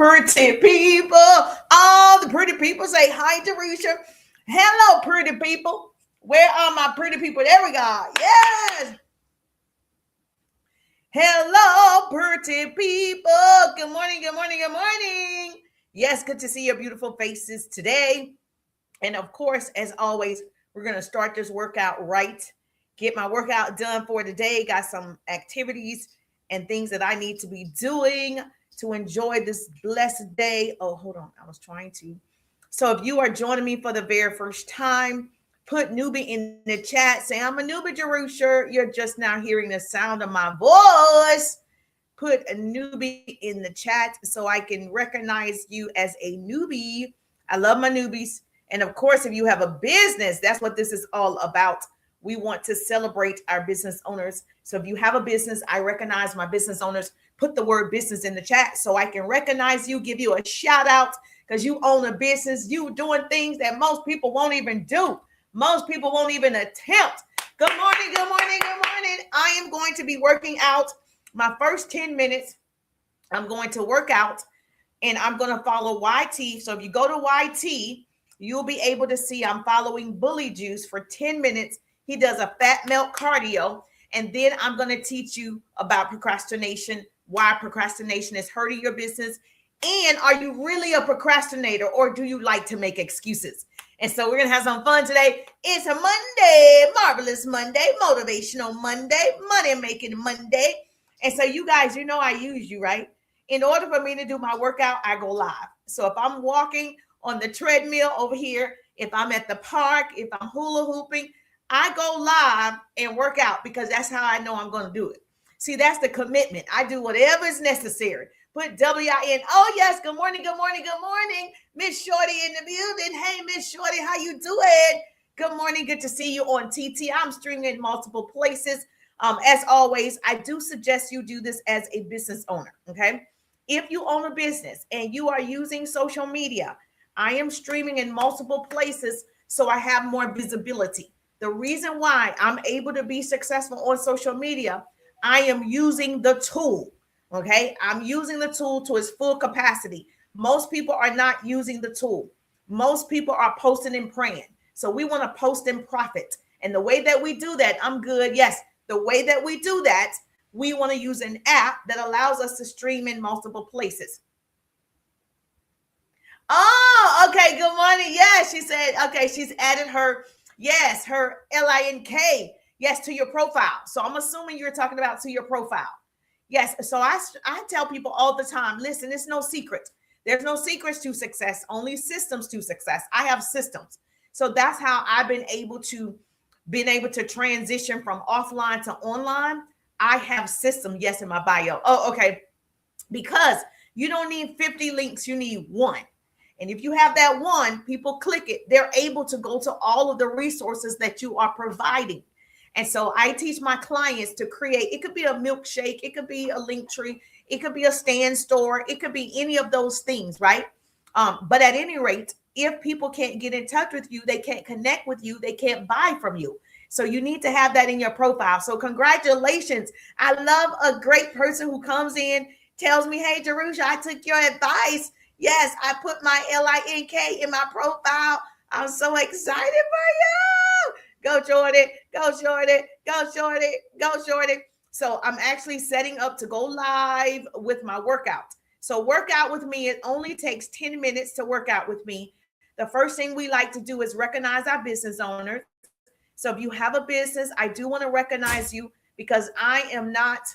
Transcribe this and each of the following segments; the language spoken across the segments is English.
pretty people. All the pretty people say hi, Teresa. Hello, pretty people. Where are my pretty people? There we go. Yes. Hello, pretty people. Good morning, good morning, good morning. Yes, good to see your beautiful faces today. And of course, as always, we're going to start this workout right. Get my workout done for today. Got some activities and things that I need to be doing to enjoy this blessed day. Oh, hold on. I was trying to. So if you are joining me for the very first time, put newbie in the chat. Say, I'm a newbie, Jerusha. You're just now hearing the sound of my voice. Put a newbie in the chat so I can recognize you as a newbie. I love my newbies. And of course, if you have a business, that's what this is all about. We want to celebrate our business owners. So if you have a business, I recognize my business owners. Put the word business in the chat so I can recognize you, give you a shout out because you own a business. You doing things that most people won't even do. Most people won't even attempt. Good morning, good morning, good morning. I am going to be working out my first 10 minutes. I'm going to work out and I'm going to follow YT. So if you go to YT, you'll be able to see I'm following Bully Juice for 10 minutes. He does a fat melt cardio. And then I'm going to teach you about procrastination, why procrastination is hurting your business. And are you really a procrastinator or do you like to make excuses? And so we're going to have some fun today. It's a Monday, marvelous Monday, motivational Monday, money making Monday. And so you guys, you know I use you, right? In order for me to do my workout, I go live. So if I'm walking on the treadmill over here, if I'm at the park, if I'm hula hooping, I go live and work out because that's how I know I'm going to do it. See, that's the commitment. I do whatever is necessary. Put W-I-N. Oh, yes. Good morning. Good morning. Good morning. Miss Shorty in the building. Hey, Miss Shorty, how you doing? Good morning. Good to see you on TT. I'm streaming in multiple places. As always, I do suggest you do this as a business owner. Okay. If you own a business and you are using social media, I am streaming in multiple places so I have more visibility. The reason why I'm able to be successful on social media, I am using the tool. Okay. I'm using the tool to its full capacity. Most people are not using the tool. Most people are posting and praying. So we want to post and profit. And the way that we do that, I'm good. Yes. The way that we do that, we want to use an app that allows us to stream in multiple places. Oh, okay. Good morning. Yeah, she said, okay, she's added her, yes, her LINK, yes, to your profile. So I'm assuming you're talking about to your profile. Yes. So I tell people all the time, listen, it's no secret. There's no secrets to success, only systems to success. I have systems. So that's how I've been able to transition from offline to online. I have system, yes, in my bio. Oh, okay. Because you don't need 50 links, you need one. And if you have that one, people click it, they're able to go to all of the resources that you are providing. And so I teach my clients to create, it could be a milkshake, it could be a link tree, it could be a stand store, it could be any of those things, right? But at any rate, if people can't get in touch with you, they can't connect with you, they can't buy from you. So you need to have that in your profile. So congratulations. I love a great person who comes in, tells me, hey, Jerusha, I took your advice. Yes, I put my LINK in my profile. I'm so excited for you. Go Jordan, go Jordan, go Jordan, go Jordan. So I'm actually setting up to go live with my workout. So work out with me. It only takes 10 minutes to work out with me. The first thing we like to do is recognize our business owners. So if you have a business, I do want to recognize you because I am not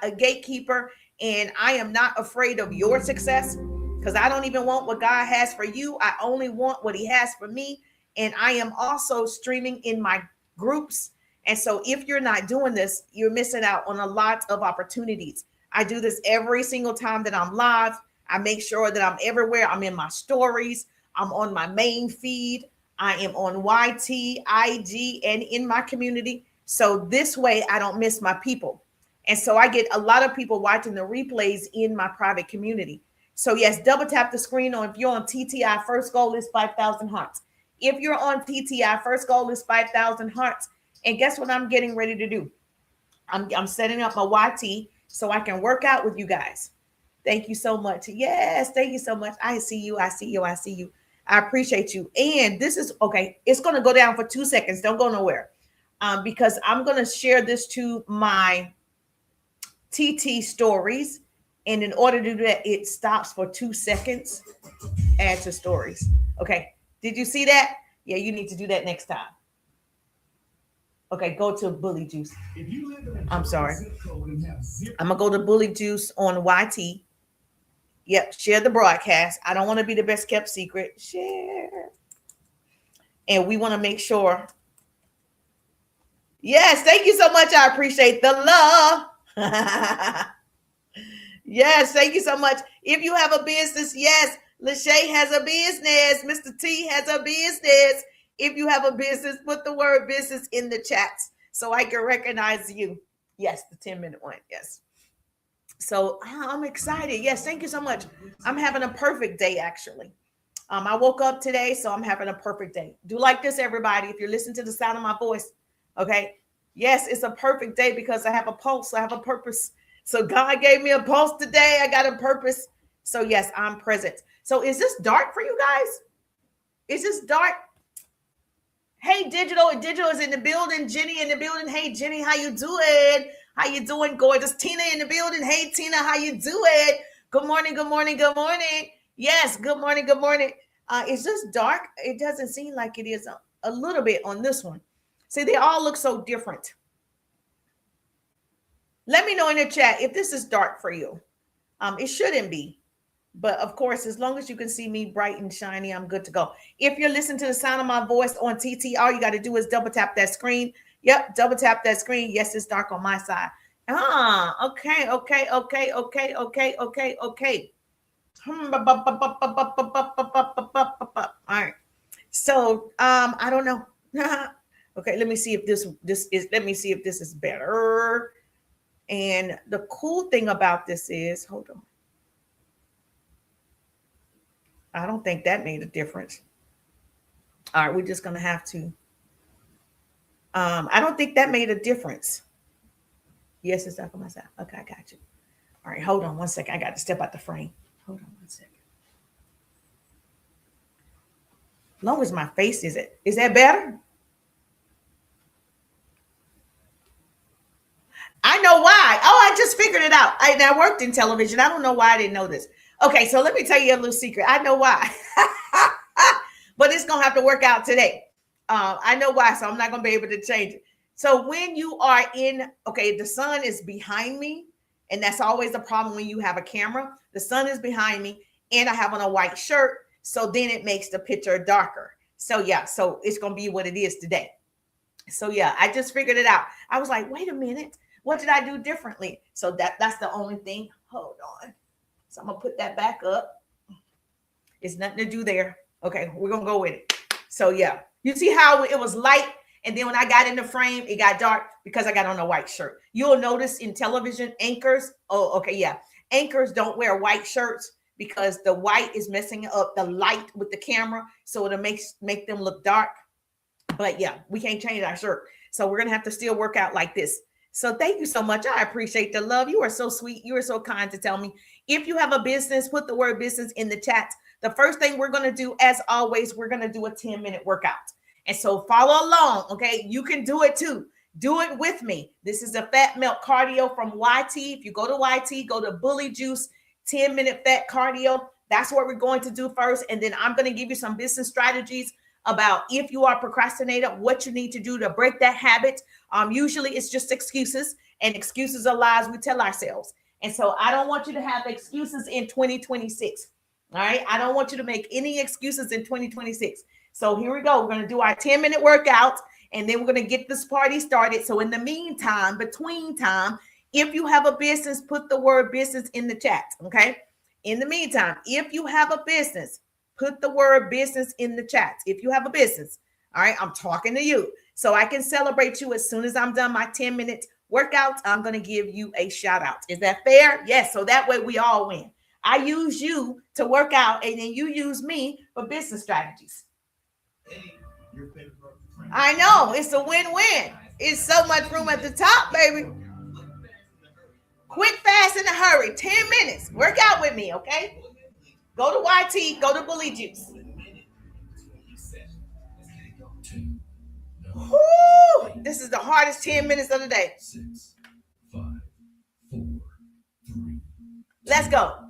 a gatekeeper and I am not afraid of your success because I don't even want what God has for you. I only want what he has for me. And I am also streaming in my groups. And so if you're not doing this, you're missing out on a lot of opportunities. I do this every single time that I'm live. I make sure that I'm everywhere. I'm in my stories. I'm on my main feed. I am on YT, IG, and in my community. So this way I don't miss my people. And so I get a lot of people watching the replays in my private community. So yes, double tap the screen on if you're on TTI, first goal is 5,000 hearts. If you're on TTI, first goal is 5,000 hearts. And guess what I'm getting ready to do? I'm setting up my YT so I can work out with you guys. Thank you so much. Yes, thank you so much. I see you. I see you. I see you. I appreciate you. And this is okay. It's going to go down for 2 seconds. Don't go nowhere. Because I'm going to share this to my TT stories. And in order to do that, it stops for 2 seconds. Add to stories. Okay. Did you see that? Yeah, you need to do that next time. Okay, go to Bully Juice. I'm sorry. I'm going to go to Bully Juice on YT. Yep, share the broadcast. I don't want to be the best kept secret. Share. And we want to make sure. Yes, thank you so much. I appreciate the love. Yes, thank you so much. If you have a business, yes, Lachey has a business. Mr. T has a business. If you have a business, put the word business in the chats so I can recognize you. Yes, the 10-minute one. Yes. So I'm excited. Yes, thank you so much. I'm having a perfect day, actually. I woke up today, so I'm having a perfect day. Do like this, everybody, if you're listening to the sound of my voice. Okay. Yes, it's a perfect day because I have a pulse. I have a purpose. So God gave me a pulse today. I got a purpose. So yes, I'm present. So is this dark for you guys? Is this dark? Hey, Digital. Digital is in the building. Jenny in the building. Hey, Jenny, how you doing? How you doing, gorgeous? Tina in the building. Hey, Tina, how you doing? Good morning, good morning, good morning. Yes, good morning, good morning. Is this dark? It doesn't seem like it is a little bit on this one. See, they all look so different. Let me know in the chat if this is dark for you. It shouldn't be. But of course, as long as you can see me bright and shiny, I'm good to go. If you're listening to the sound of my voice on TT, all you got to do is double tap that screen. Yep, double tap that screen. Yes, it's dark on my side. Okay. All right. So I don't know. Okay, let me see if this is better. And the cool thing about this is, hold on. I don't think that made a difference. All right, we're just gonna have to. I don't think that made a difference. Yes, it's up on my side. Okay, I got you. All right, hold on 1 second. I got to step out the frame. Hold on 1 second. As long as my face is that better? I know why. Oh, I just figured it out. I worked in television. I don't know why I didn't know this. Okay, so let me tell you a little secret. I know why. But it's going to have to work out today. I know why, so I'm not going to be able to change it. So when you are the sun is behind me, and that's always a problem when you have a camera. The sun is behind me, and I have on a white shirt, so then it makes the picture darker. So yeah, so it's going to be what it is today. So yeah, I just figured it out. I was like, wait a minute. What did I do differently? So that's the only thing. Hold on. So I'm going to put that back up. It's nothing to do there. Okay, we're going to go with it. So yeah, you see how it was light, and then when I got in the frame, it got dark because I got on a white shirt. You'll notice in television anchors. Oh, okay, yeah. Anchors don't wear white shirts because the white is messing up the light with the camera, so it'll make them look dark. But yeah, we can't change our shirt. So we're going to have to still work out like this. So thank you so much. I appreciate the love. You are so sweet. You are so kind to tell me. If you have a business, put the word business in the chat. The first thing we're going to do, as always, we're going to do a 10-minute workout. And so follow along, okay? You can do it too. Do it with me. This is a fat melt cardio from YT. If you go to YT, go to Bully Juice, 10-minute fat cardio. That's what we're going to do first. And then I'm going to give you some business strategies about if you are procrastinator, what you need to do to break that habit. Usually it's just excuses, and excuses are lies we tell ourselves. And so I don't want you to have excuses in 2026. All right. I don't want you to make any excuses in 2026. So here we go. We're going to do our 10-minute workout, and then we're going to get this party started. So in the meantime, between time, if you have a business, put the word business in the chat. Okay. In the meantime, if you have a business, put the word business in the chat. If you have a business, all right, I'm talking to you. So I can celebrate you as soon as I'm done my 10-minute workout. I'm going to give you a shout out. Is that fair? Yes. So that way we all win. I use you to work out, and then you use me for business strategies. I know. It's a win-win. It's so much room at the top, baby. Quick, fast, in a hurry. 10 minutes. Work out with me, okay? Go to YT. Go to Bully Juice. Woo! This is the hardest 10 minutes of the day. 6, 5, 4, 3. Let's go.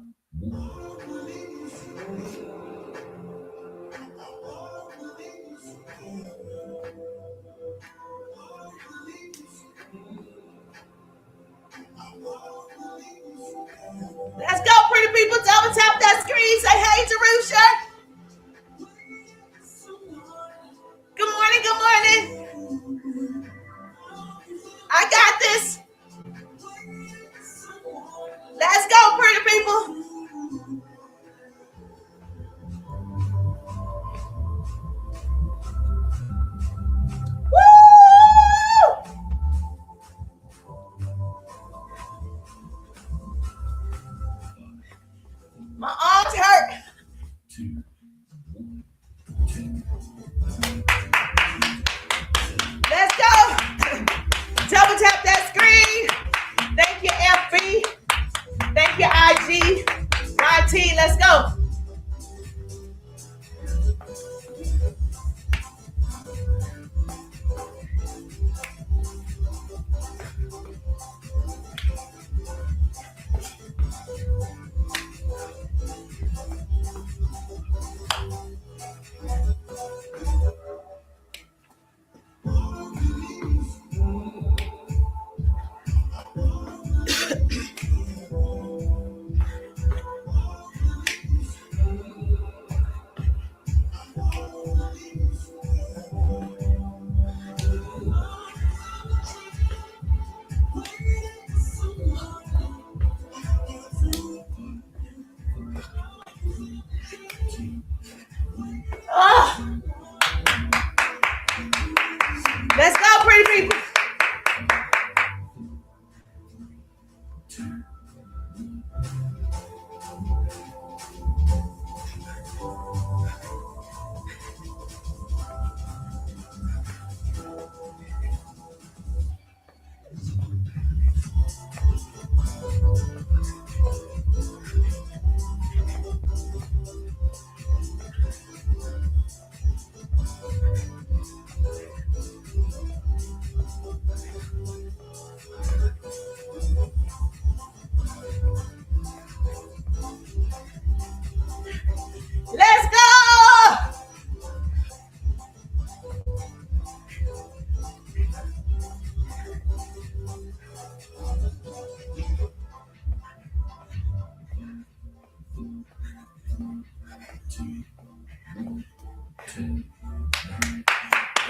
Let's go, pretty people. Double tap that screen. Say hey, Jerusha. Good morning, good morning. I got this. Let's go, pretty people. Woo! My arms hurt. Let's go. Double tap that screen. Thank you, FB. Thank you, IG. YT, let's go. Let's go, pretty people. Let's go.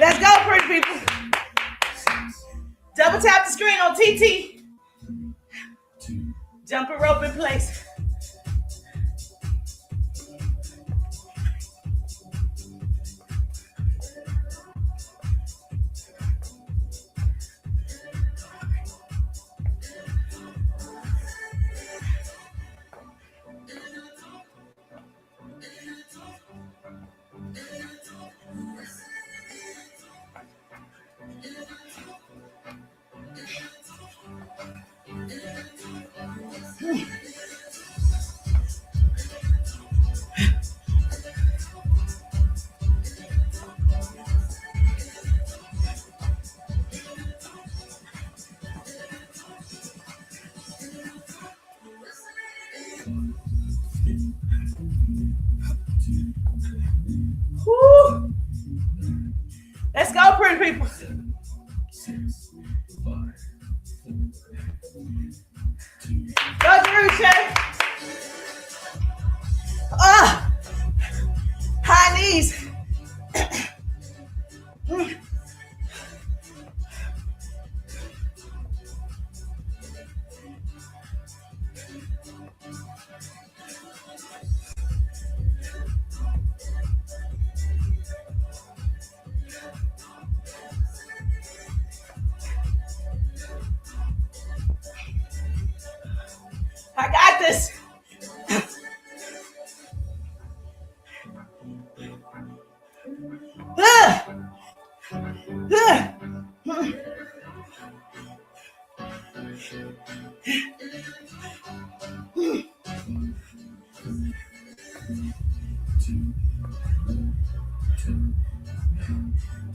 Let's go, pretty people. Double tap the screen on TT. Jumping rope in place. Woo. Let's go, pretty people. 6, 5, 4, 3, 2. Go, Jerusha. High knees. I got this.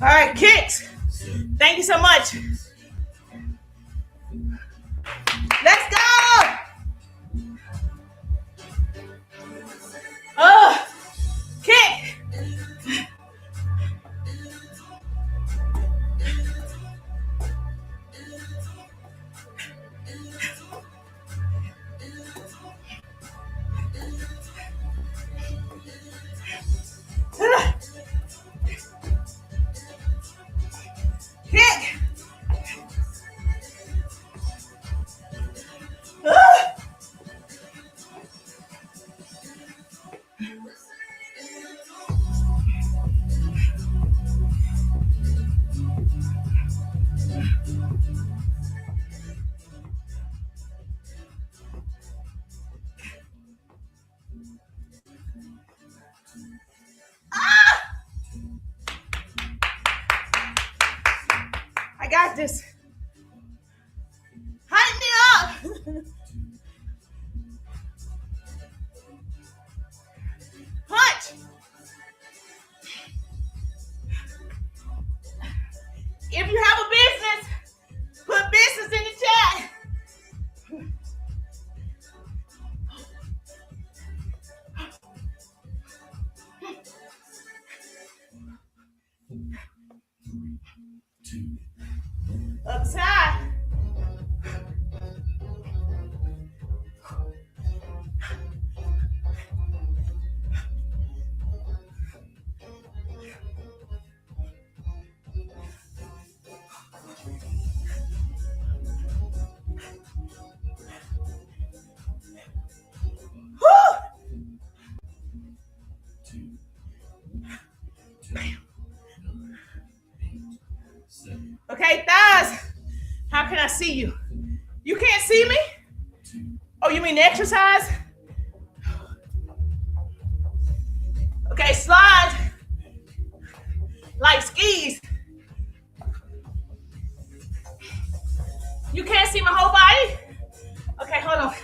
All right, kicks. Thank you so much. Let's go. Kick. Kick. I got this. Hype me up. Punch. If you have a business, put business in the chat. Upside. Okay, thighs. How can I see you? You can't see me? Oh, you mean exercise? Okay, slide like skis. You can't see my whole body? Okay, hold on.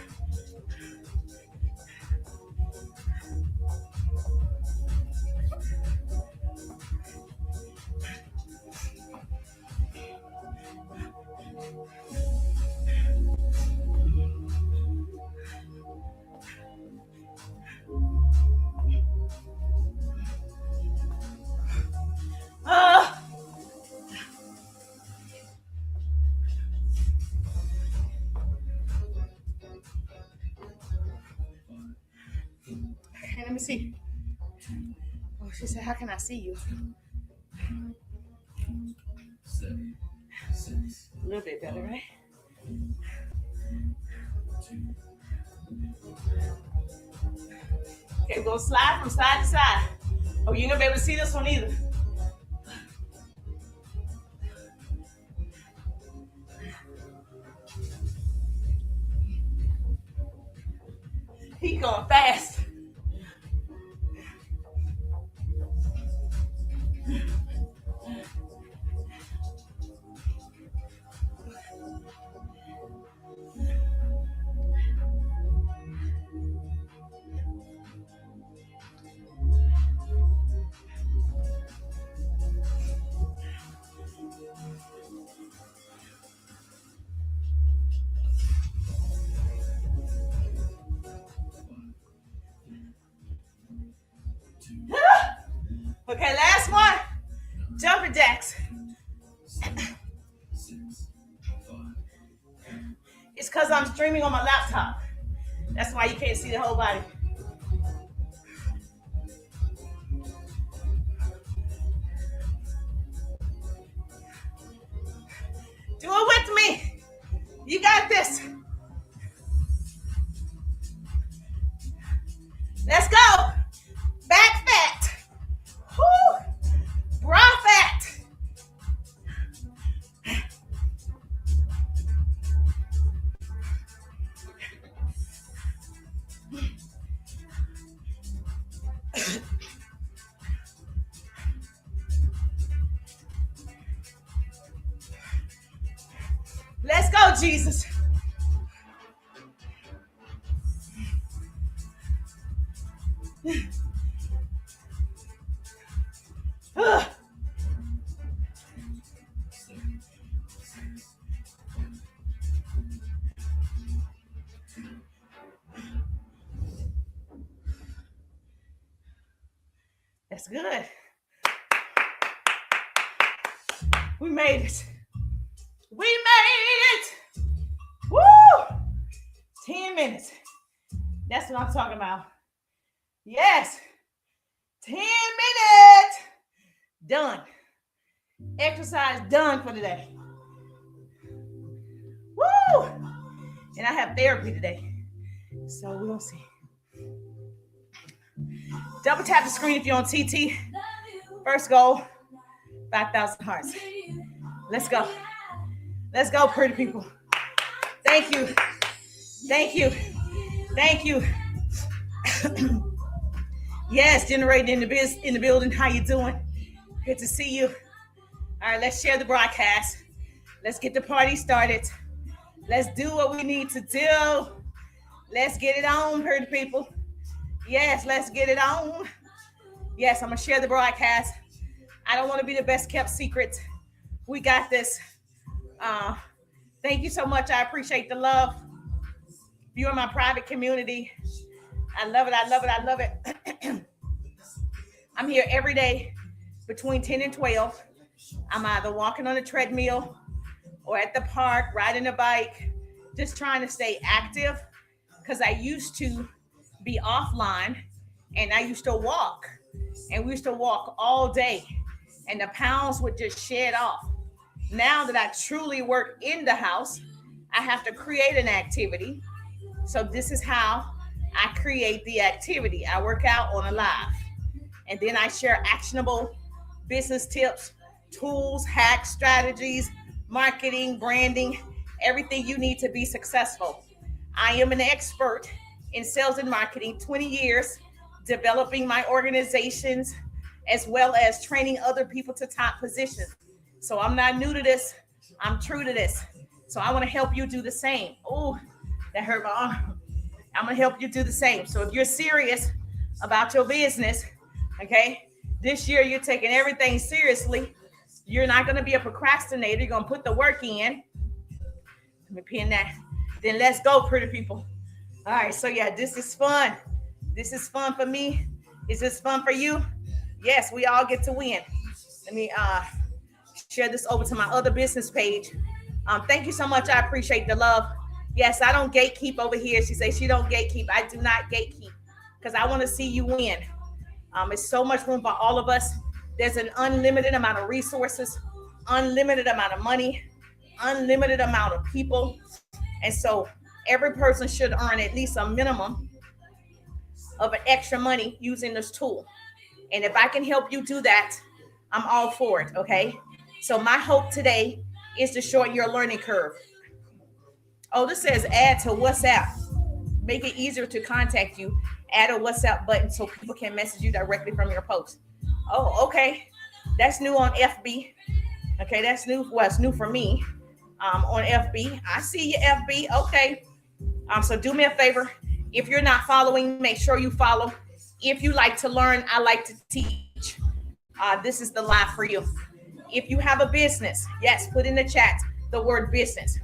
Okay, let me see. Oh, she said, how can I see you? A little bit better, right? Okay, we're gonna slide from side to side. Oh, you're gonna be able to see this one either. He's going fast. Okay, last one. Jumping jacks. It's because I'm streaming on my laptop. That's why you can't see the whole body. Do it with me. You got this. Let's go. Back fat. Woo. Bra fat. Let's go, Jesus. That's good. We made it. We made it. Woo! 10 minutes. That's what I'm talking about. Yes. 10 minutes. Done. Exercise done for today. Woo! And I have therapy today. So we'll see. Double tap the screen if you're on TT. First goal, 5,000 hearts. Let's go. Let's go, pretty people. Thank you. Thank you. Thank you. Yes, generating in the building. How you doing? Good to see you. All right, let's share the broadcast. Let's get the party started. Let's do what we need to do. Let's get it on, pretty people. Yes, let's get it on. Yes, I'm going to share the broadcast. I don't want to be the best kept secret. We got this. Thank you so much. I appreciate the love. You're in my private community. I love it. I love it. I love it. I'm here every day between 10 and 12. I'm either walking on a treadmill or at the park, riding a bike, just trying to stay active because I used to be offline and I used to walk and we used to walk all day and the pounds would just shed off. Now that I truly work in the house, I have to create an activity. So this is how I create the activity. I work out on a live and then I share actionable business tips, tools, hacks, strategies, marketing, branding, everything you need to be successful. I am an expert in sales and marketing, 20 years, developing my organizations, as well as training other people to top positions. So I'm not new to this. I'm true to this. So I want to help you do the same. Oh, that hurt my arm. I'm going to help you do the same. So if you're serious about your business, okay, this year you're taking everything seriously. You're not going to be a procrastinator. You're going to put the work in. Let me pin that. Then let's go, pretty people. All right. So yeah, this is fun. This is fun for me. Is this fun for you? Yes, we all get to win. Let me share this over to my other business page. Thank you so much. I appreciate the love. Yes, I don't gatekeep over here. She says she don't gatekeep. I do not gatekeep because I want to see you win. It's so much room for all of us. There's an unlimited amount of resources, unlimited amount of money, unlimited amount of people. And so every person should earn at least a minimum of an extra money using this tool. And if I can help you do that, I'm all for it. Okay. So my hope today is to shorten your learning curve. Oh, this says add to WhatsApp. Make it easier to contact you. Add a WhatsApp button so people can message you directly from your post. Oh, okay. That's new on FB. Okay, that's new. Well, it's new for me on FB. I see you, FB. Okay. So do me a favor. If you're not following, make sure you follow. If you like to learn, I like to teach. This is the live for you. If you have a business, yes, put in the chat the word business.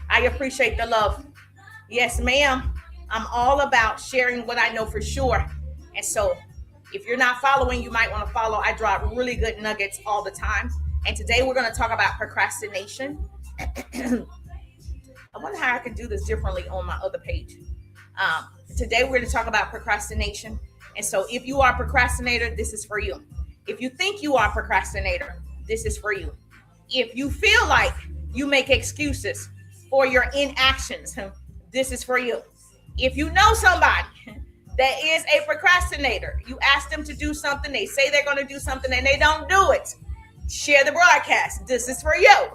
I appreciate the love. Yes, ma'am. I'm all about sharing what I know for sure. And so if you're not following, you might want to follow. I drop really good nuggets all the time. And today we're going to talk about procrastination. I wonder how I could do this differently on my other page. Today we're going to talk about procrastination. And so if you are a procrastinator, this is for you. If you think you are a procrastinator, this is for you. If you feel like you make excuses for your inactions, this is for you. If you know somebody that is a procrastinator, you ask them to do something, they say they're going to do something and they don't do it, share the broadcast. This is for you.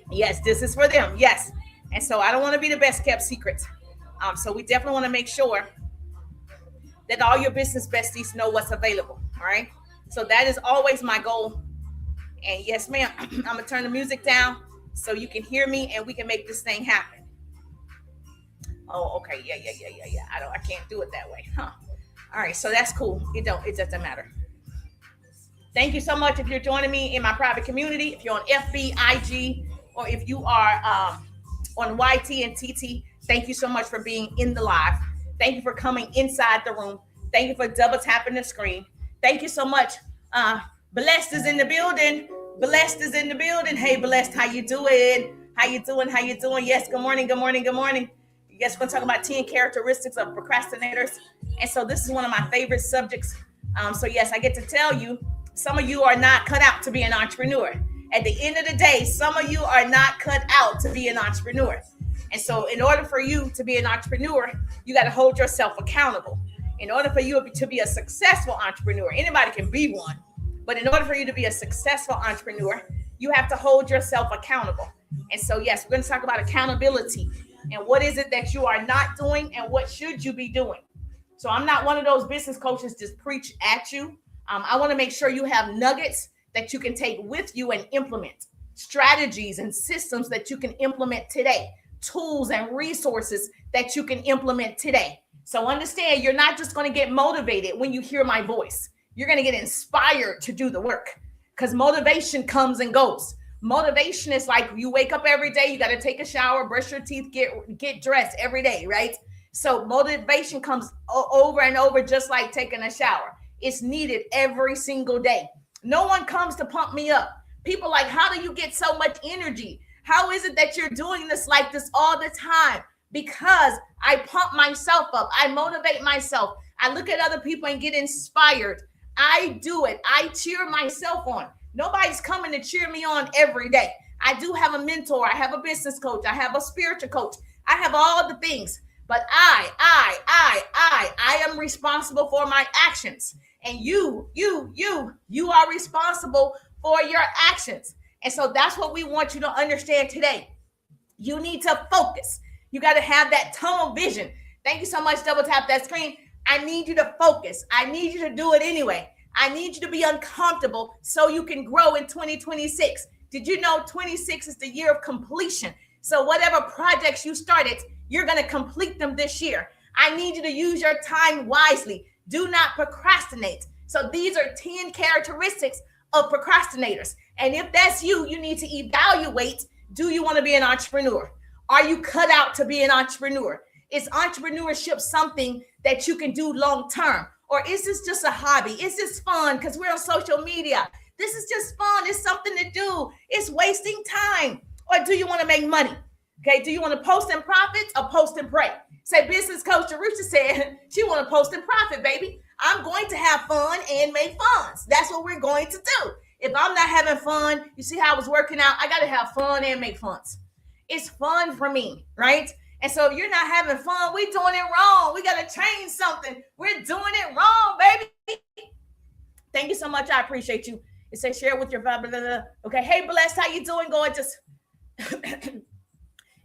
Yes, this is for them. Yes. And so I don't want to be the best kept secret. So we definitely want to make sure that all your business besties know what's available. All right. So that is always my goal. And yes, ma'am, I'm going to turn the music down so you can hear me and we can make this thing happen. Oh, okay. Yeah. I can't do it that way. Huh. All right. So that's cool. It doesn't matter. Thank you so much. If you're joining me in my private community, if you're on FB, IG, or if you are on YT and TT, thank you so much for being in the live. Thank you for coming inside the room. Thank you for double tapping the screen. Thank you so much. Blessed is in the building. Blessed is in the building. Hey, Blessed, how you doing? How you doing? How you doing? Yes, good morning, good morning, good morning. Yes, we're going to talk about 10 characteristics of procrastinators. And so this is one of my favorite subjects. So yes, I get to tell you, some of you are not cut out to be an entrepreneur. At the end of the day, some of you are not cut out to be an entrepreneur. And so in order for you to be an entrepreneur, you got to hold yourself accountable. In order for you to be a successful entrepreneur, anybody can be one, but in order for you to be a successful entrepreneur, you have to hold yourself accountable. And so, yes, we're going to talk about accountability and what is it that you are not doing and what should you be doing. So I'm not one of those business coaches just preach at you. I want to make sure you have nuggets that you can take with you and implement, strategies and systems that you can implement today, tools and resources that you can implement today. So understand, you're not just going to get motivated when you hear my voice. You're going to get inspired to do the work, because motivation comes and goes. Motivation is like you wake up every day, you got to take a shower, brush your teeth, get dressed every day, right? So motivation comes over and over, just like taking a shower. It's needed every single day. No one comes to pump me up. People like, how do you get so much energy? How is it that you're doing this like this all the time? Because I pump myself up. I motivate myself. I look at other people and get inspired. I do it. I cheer myself on. Nobody's coming to cheer me on every day. I do have a mentor. I have a business coach. I have a spiritual coach. I have all the things. But I am responsible for my actions. And you are responsible for your actions. And so that's what we want you to understand today. You need to focus. You got to have that tunnel vision. Thank you so much. Double tap that screen. I need you to focus. I need you to do it anyway. I need you to be uncomfortable so you can grow in 2026. Did you know 26 is the year of completion? So whatever projects you started, you're going to complete them this year. I need you to use your time wisely. Do not procrastinate. So these are 10 characteristics of procrastinators. And if that's you, you need to evaluate, do you want to be an entrepreneur? Are you cut out to be an entrepreneur? Is entrepreneurship something that you can do long term? Or is this just a hobby? Is this fun because we're on social media? This is just fun. It's something to do. It's wasting time. Or do you want to make money? Okay, do you want to post and profit or post and pray? Say business coach Arusha said she want to post and profit, baby. I'm going to have fun and make funds. That's what we're going to do. If I'm not having fun, you see how I was working out? I got to have fun and make funds. It's fun for me, right? And so if you're not having fun, we're doing it wrong. We got to change something. We're doing it wrong, baby. Thank you so much. I appreciate you. It says share with your blah, blah, blah, blah. Okay. Hey, Blessed, how you doing? Gorgeous.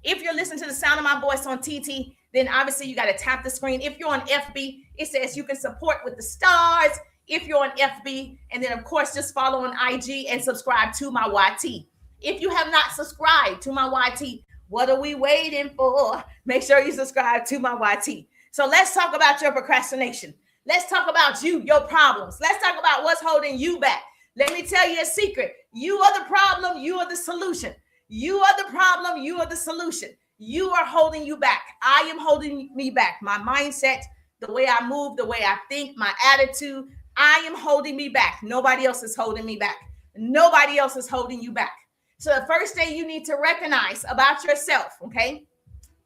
If you're listening to the sound of my voice on TT, then obviously you got to tap the screen. If you're on FB, it says you can support with the stars. If you're on FB, and then of course, just follow on IG and subscribe to my YT. If you have not subscribed to my YT, what are we waiting for? Make sure you subscribe to my YT. So let's talk about your procrastination. Let's talk about you, your problems. Let's talk about what's holding you back. Let me tell you a secret. You are the problem. You are the solution. You are the problem. You are the solution. You are holding you back. I am holding me back. My mindset, the way I move, the way I think, my attitude, I am holding me back. Nobody else is holding me back. Nobody else is holding you back. So the first thing you need to recognize about yourself, okay?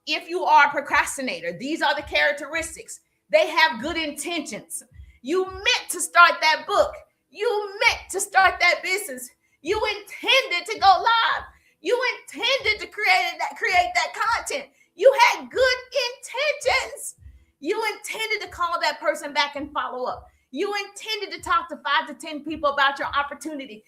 If you are a procrastinator, these are the characteristics. They have good intentions. You meant to start that book. You meant to start that business. You intended to go live. You intended to create that content. You had good intentions. You intended to call that person back and follow up. You intended to talk to 5 to 10 people about your opportunity.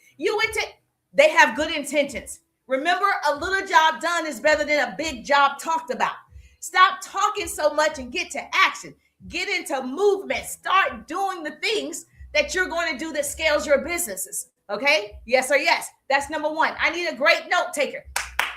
They have good intentions. Remember, a little job done is better than a big job talked about. Stop talking so much and get to action. Get into movement. Start doing the things that you're going to do that scales your businesses. Okay? Yes or yes. That's number one. I need a great note taker.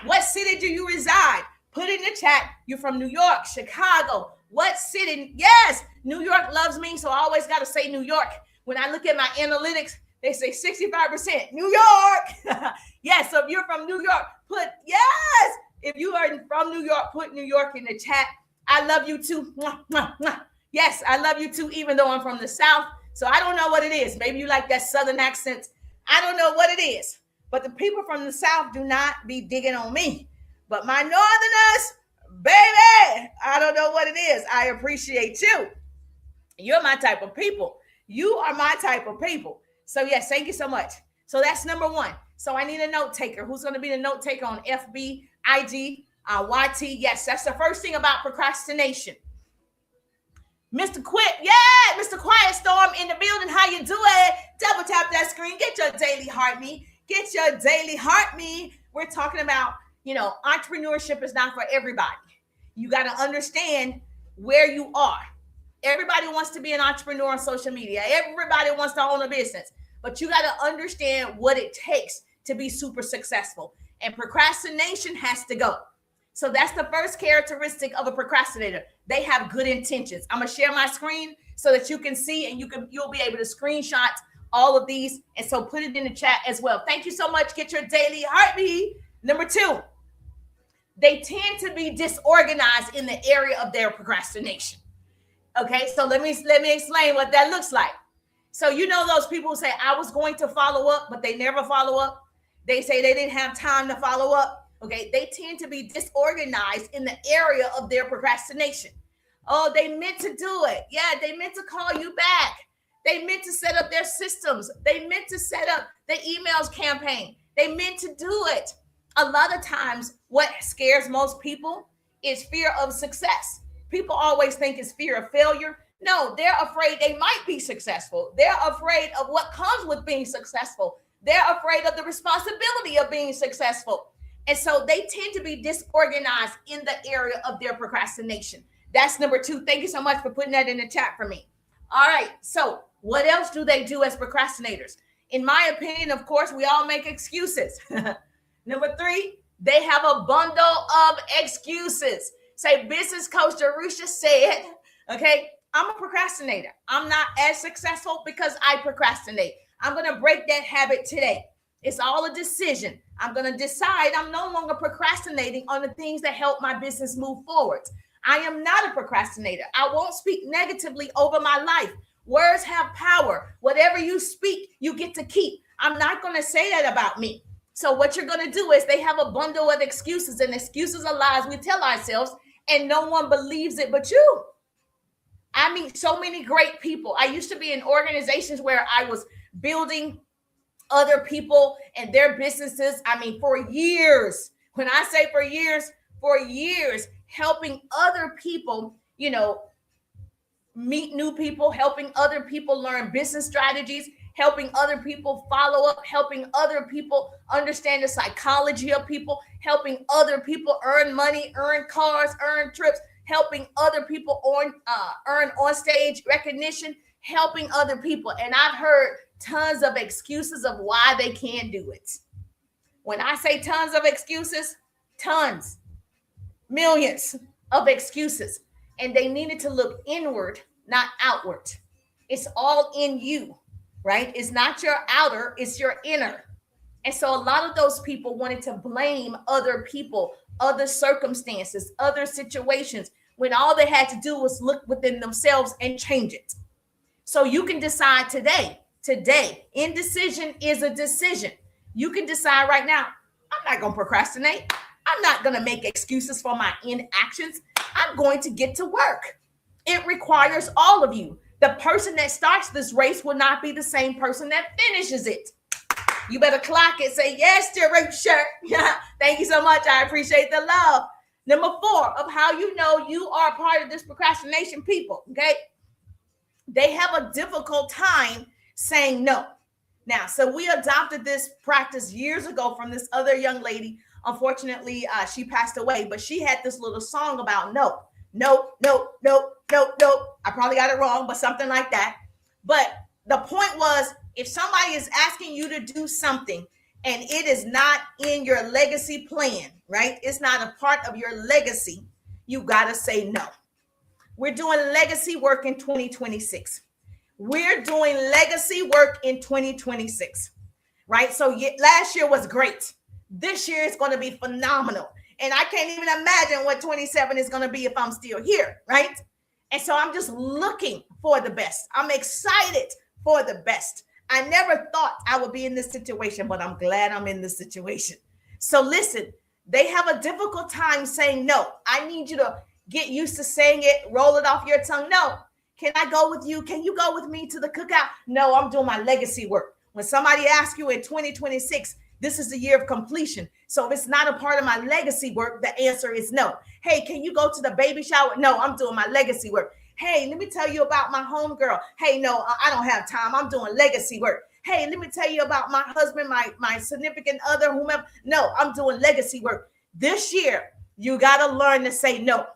What city do you reside? Put in the chat. You're from New York, Chicago. What city? Yes, New York loves me, so I always got to say New York. When I look at my analytics, they say 65% New York. Yes, so if you're from New York, put yes. If you are from New York, put New York in the chat. I love you too. Mwah, mwah, mwah. Yes, I love you too, even though I'm from the South. So I don't know what it is. Maybe you like that Southern accent. I don't know what it is. But the people from the South do not be digging on me. But my Northerners, baby, I don't know what it is. I appreciate you. You're my type of people. You are my type of people. So, yes, thank you so much. So, that's number one. So, I need a note taker. Who's going to be the note taker on FB, IG, YT? Yes, that's the first thing about procrastination. Mr. Quit, yeah, Mr. Quiet Storm in the building. How you doing? Double tap that screen. Get your daily heart me. Get your daily heart me. We're talking about, entrepreneurship is not for everybody. You got to understand where you are. Everybody wants to be an entrepreneur on social media. Everybody wants to own a business. But you got to understand what it takes to be super successful. And procrastination has to go. So that's the first characteristic of a procrastinator. They have good intentions. I'm going to share my screen so that you can see and you'll be able to screenshot all of these. And so put it in the chat as well. Thank you so much. Get your daily heartbeat. Number two, they tend to be disorganized in the area of their procrastination. Okay, so let me explain what that looks like. So those people who say, I was going to follow up, but they never follow up. They say they didn't have time to follow up. Okay, they tend to be disorganized in the area of their procrastination. Oh, they meant to do it. Yeah, they meant to call you back. They meant to set up their systems. They meant to set up the emails campaign. They meant to do it. A lot of times, what scares most people is fear of success. People always think it's fear of failure. No, they're afraid they might be successful. They're afraid of what comes with being successful. They're afraid of the responsibility of being successful. And so they tend to be disorganized in the area of their procrastination. That's number two. Thank you so much for putting that in the chat for me. All right. So what else do they do as procrastinators? In my opinion, of course, we all make excuses. Number three, they have a bundle of excuses. Say, business coach Darusha said, okay, I'm a procrastinator. I'm not as successful because I procrastinate. I'm going to break that habit today. It's all a decision. I'm going to decide I'm no longer procrastinating on the things that help my business move forward. I am not a procrastinator. I won't speak negatively over my life. Words have power. Whatever you speak, you get to keep. I'm not going to say that about me. So what you're going to do is they have a bundle of excuses, and excuses are lies we tell ourselves, and no one believes it but you. I meet so many great people. I used to be in organizations where I was building other people and their businesses. I mean, for years. When I say for years, helping other people, meet new people, helping other people learn business strategies, helping other people follow up, helping other people understand the psychology of people, helping other people earn money, earn cars, earn trips, helping other people earn on stage recognition, helping other people. And I've heard tons of excuses of why they can't do it. When I say tons of excuses, tons, millions of excuses. And they needed to look inward, not outward. It's all in you, right? It's not your outer, it's your inner. And so a lot of those people wanted to blame other people, other circumstances, other situations, when all they had to do was look within themselves and change it. So you can decide today, indecision is a decision. You can decide right now, I'm not going to procrastinate. I'm not going to make excuses for my inactions. I'm going to get to work. It requires all of you. The person that starts this race will not be the same person that finishes it. You better clock it. Say, yes, Darusha. Yeah, thank you so much. I appreciate the love. Number 4 of how you know you are part of this procrastination people, okay? They have a difficult time saying no. Now, so we adopted this practice years ago from this other young lady. Unfortunately, she passed away, but she had this little song about no. I probably got it wrong, but something like that. But the point was, if somebody is asking you to do something and it is not in your legacy plan, right? It's not a part of your legacy, you got to say no. We're doing legacy work in 2026. We're doing legacy work in 2026, right? So last year was great. This year is going to be phenomenal. And I can't even imagine what 27 is going to be if I'm still here, right? And so I'm just looking for the best. I'm excited for the best. I never thought I would be in this situation, but I'm glad I'm in this situation. So listen, they have a difficult time saying no. I need you to get used to saying it, roll it off your tongue. No. Can I go with you? Can you go with me to the cookout? No, I'm doing my legacy work. When somebody asks you in 2026, this is the year of completion. So if it's not a part of my legacy work, the answer is no. Hey, can you go to the baby shower? No, I'm doing my legacy work. Hey, let me tell you about my homegirl. Hey, no, I don't have time. I'm doing legacy work. Hey, let me tell you about my husband, my significant other, whomever. No, I'm doing legacy work. This year, you got to learn to say no.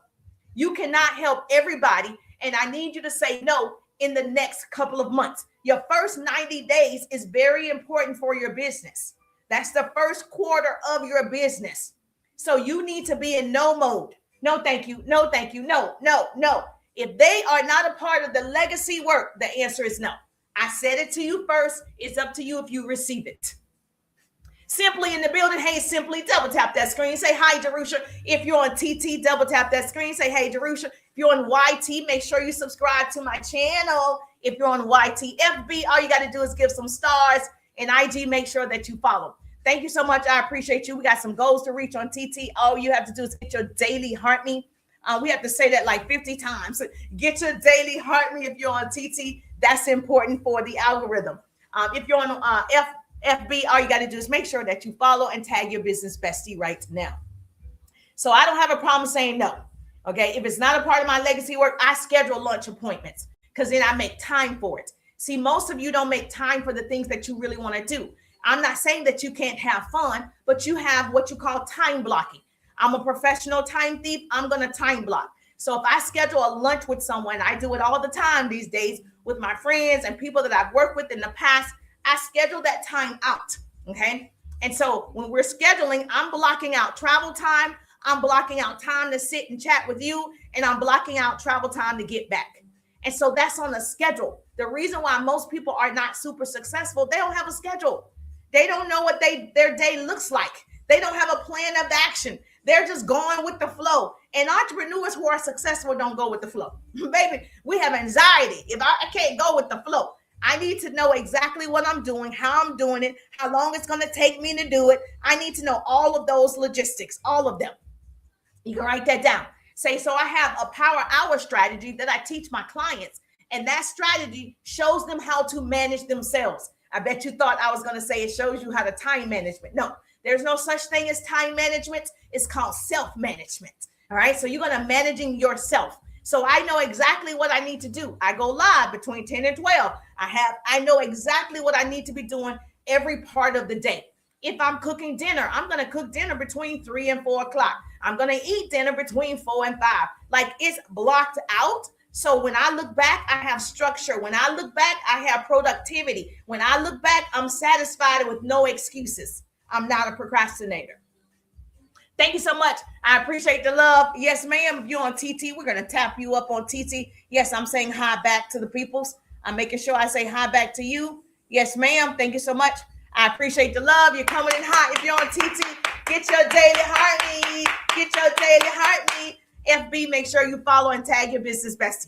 You cannot help everybody, and I need you to say no in the next couple of months. Your first 90 days is very important for your business. That's the first quarter of your business. So you need to be in no mode. No, thank you. No, thank you. No, no, no. If they are not a part of the legacy work, the answer is no. I said it to you first. It's up to you if you receive it. Simply in the building, hey, simply double tap that screen. Say hi, Jerusha. If you're on TT, double tap that screen. Say hey, Jerusha. If you're on YT, make sure you subscribe to my channel. If you're on YTFB, all you got to do is give some stars. And IG, make sure that you follow. Thank you so much. I appreciate you. We got some goals to reach on TT. All you have to do is get your daily heart me. We have to say that like 50 times. Get your daily heart me if you're on TT. That's important for the algorithm. If you're on FB, all you got to do is make sure that you follow and tag your business bestie right now. So I don't have a problem saying no. Okay. If it's not a part of my legacy work, I schedule lunch appointments because then I make time for it. See, most of you don't make time for the things that you really want to do. I'm not saying that you can't have fun, but you have what you call time blocking. I'm a professional time thief. I'm going to time block. So if I schedule a lunch with someone, I do it all the time these days with my friends and people that I've worked with in the past. I schedule that time out. Okay. And so when we're scheduling, I'm blocking out travel time. I'm blocking out time to sit and chat with you. And I'm blocking out travel time to get back. And so that's on the schedule. The reason why most people are not super successful, they don't have a schedule. They don't know what their day looks like. They don't have a plan of action. They're just going with the flow. And entrepreneurs who are successful don't go with the flow. Baby, we have anxiety. If I can't go with the flow, I need to know exactly what I'm doing, how I'm doing it, how long it's going to take me to do it. I need to know all of those logistics, all of them. You can write that down. Say, so I have a power hour strategy that I teach my clients. And that strategy shows them how to manage themselves. I bet you thought I was going to say it shows you how to time management. No, there's no such thing as time management. It's called self-management. All right. So you're going to managing yourself. So I know exactly what I need to do. I go live between 10 and 12. I know exactly what I need to be doing every part of the day. If I'm cooking dinner, I'm going to cook dinner between 3 and 4 o'clock. I'm going to eat dinner between 4 and 5. Like it's blocked out. So when I look back, I have structure. When I look back, I have productivity. When I look back, I'm satisfied with no excuses. I'm not a procrastinator. Thank you so much. I appreciate the love. Yes, ma'am. If you're on TT, we're going to tap you up on TT. Yes, I'm saying hi back to the peoples. I'm making sure I say hi back to you. Yes, ma'am. Thank you so much. I appreciate the love. You're coming in hot. If you're on TT, get your daily heartbeat. Get your daily heartbeat. FB, make sure you follow and tag your business bestie.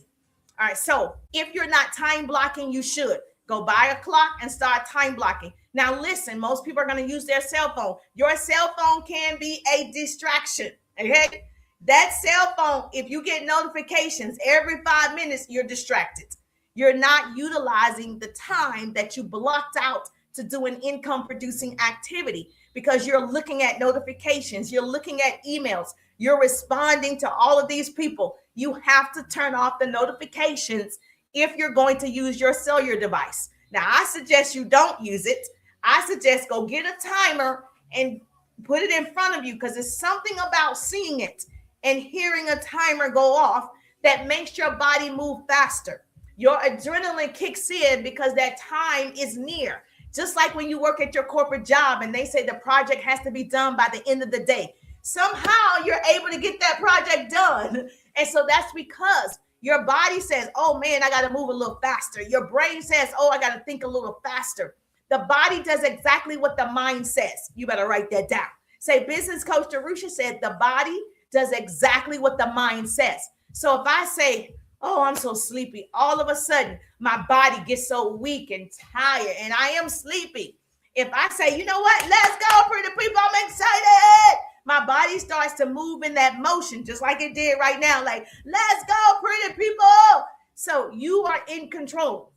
All right. So if you're not time blocking, you should go buy a clock and start time blocking. Now, listen, most people are going to use their cell phone. Your cell phone can be a distraction. Okay. That cell phone, if you get notifications every 5 minutes, you're distracted. You're not utilizing the time that you blocked out to do an income producing activity because you're looking at notifications. You're looking at emails. You're responding to all of these people. You have to turn off the notifications if you're going to use your cellular device. Now, I suggest you don't use it. I suggest go get a timer and put it in front of you because it's something about seeing it and hearing a timer go off that makes your body move faster. Your adrenaline kicks in because that time is near. Just like when you work at your corporate job and they say the project has to be done by the end of the day. Somehow you're able to get that project done. And so that's because your body says, oh man, I got to move a little faster. Your brain says, oh, I got to think a little faster. The body does exactly what the mind says. You better write that down. Say, business coach Jerusha said the body does exactly what the mind says. So if I say, Oh, I'm so sleepy. All of a sudden, my body gets so weak and tired, and I am sleepy. If I say, you know what, let's go, pretty people, I'm excited. My body starts to move in that motion, just like it did right now. Like, let's go, pretty people. So you are in control.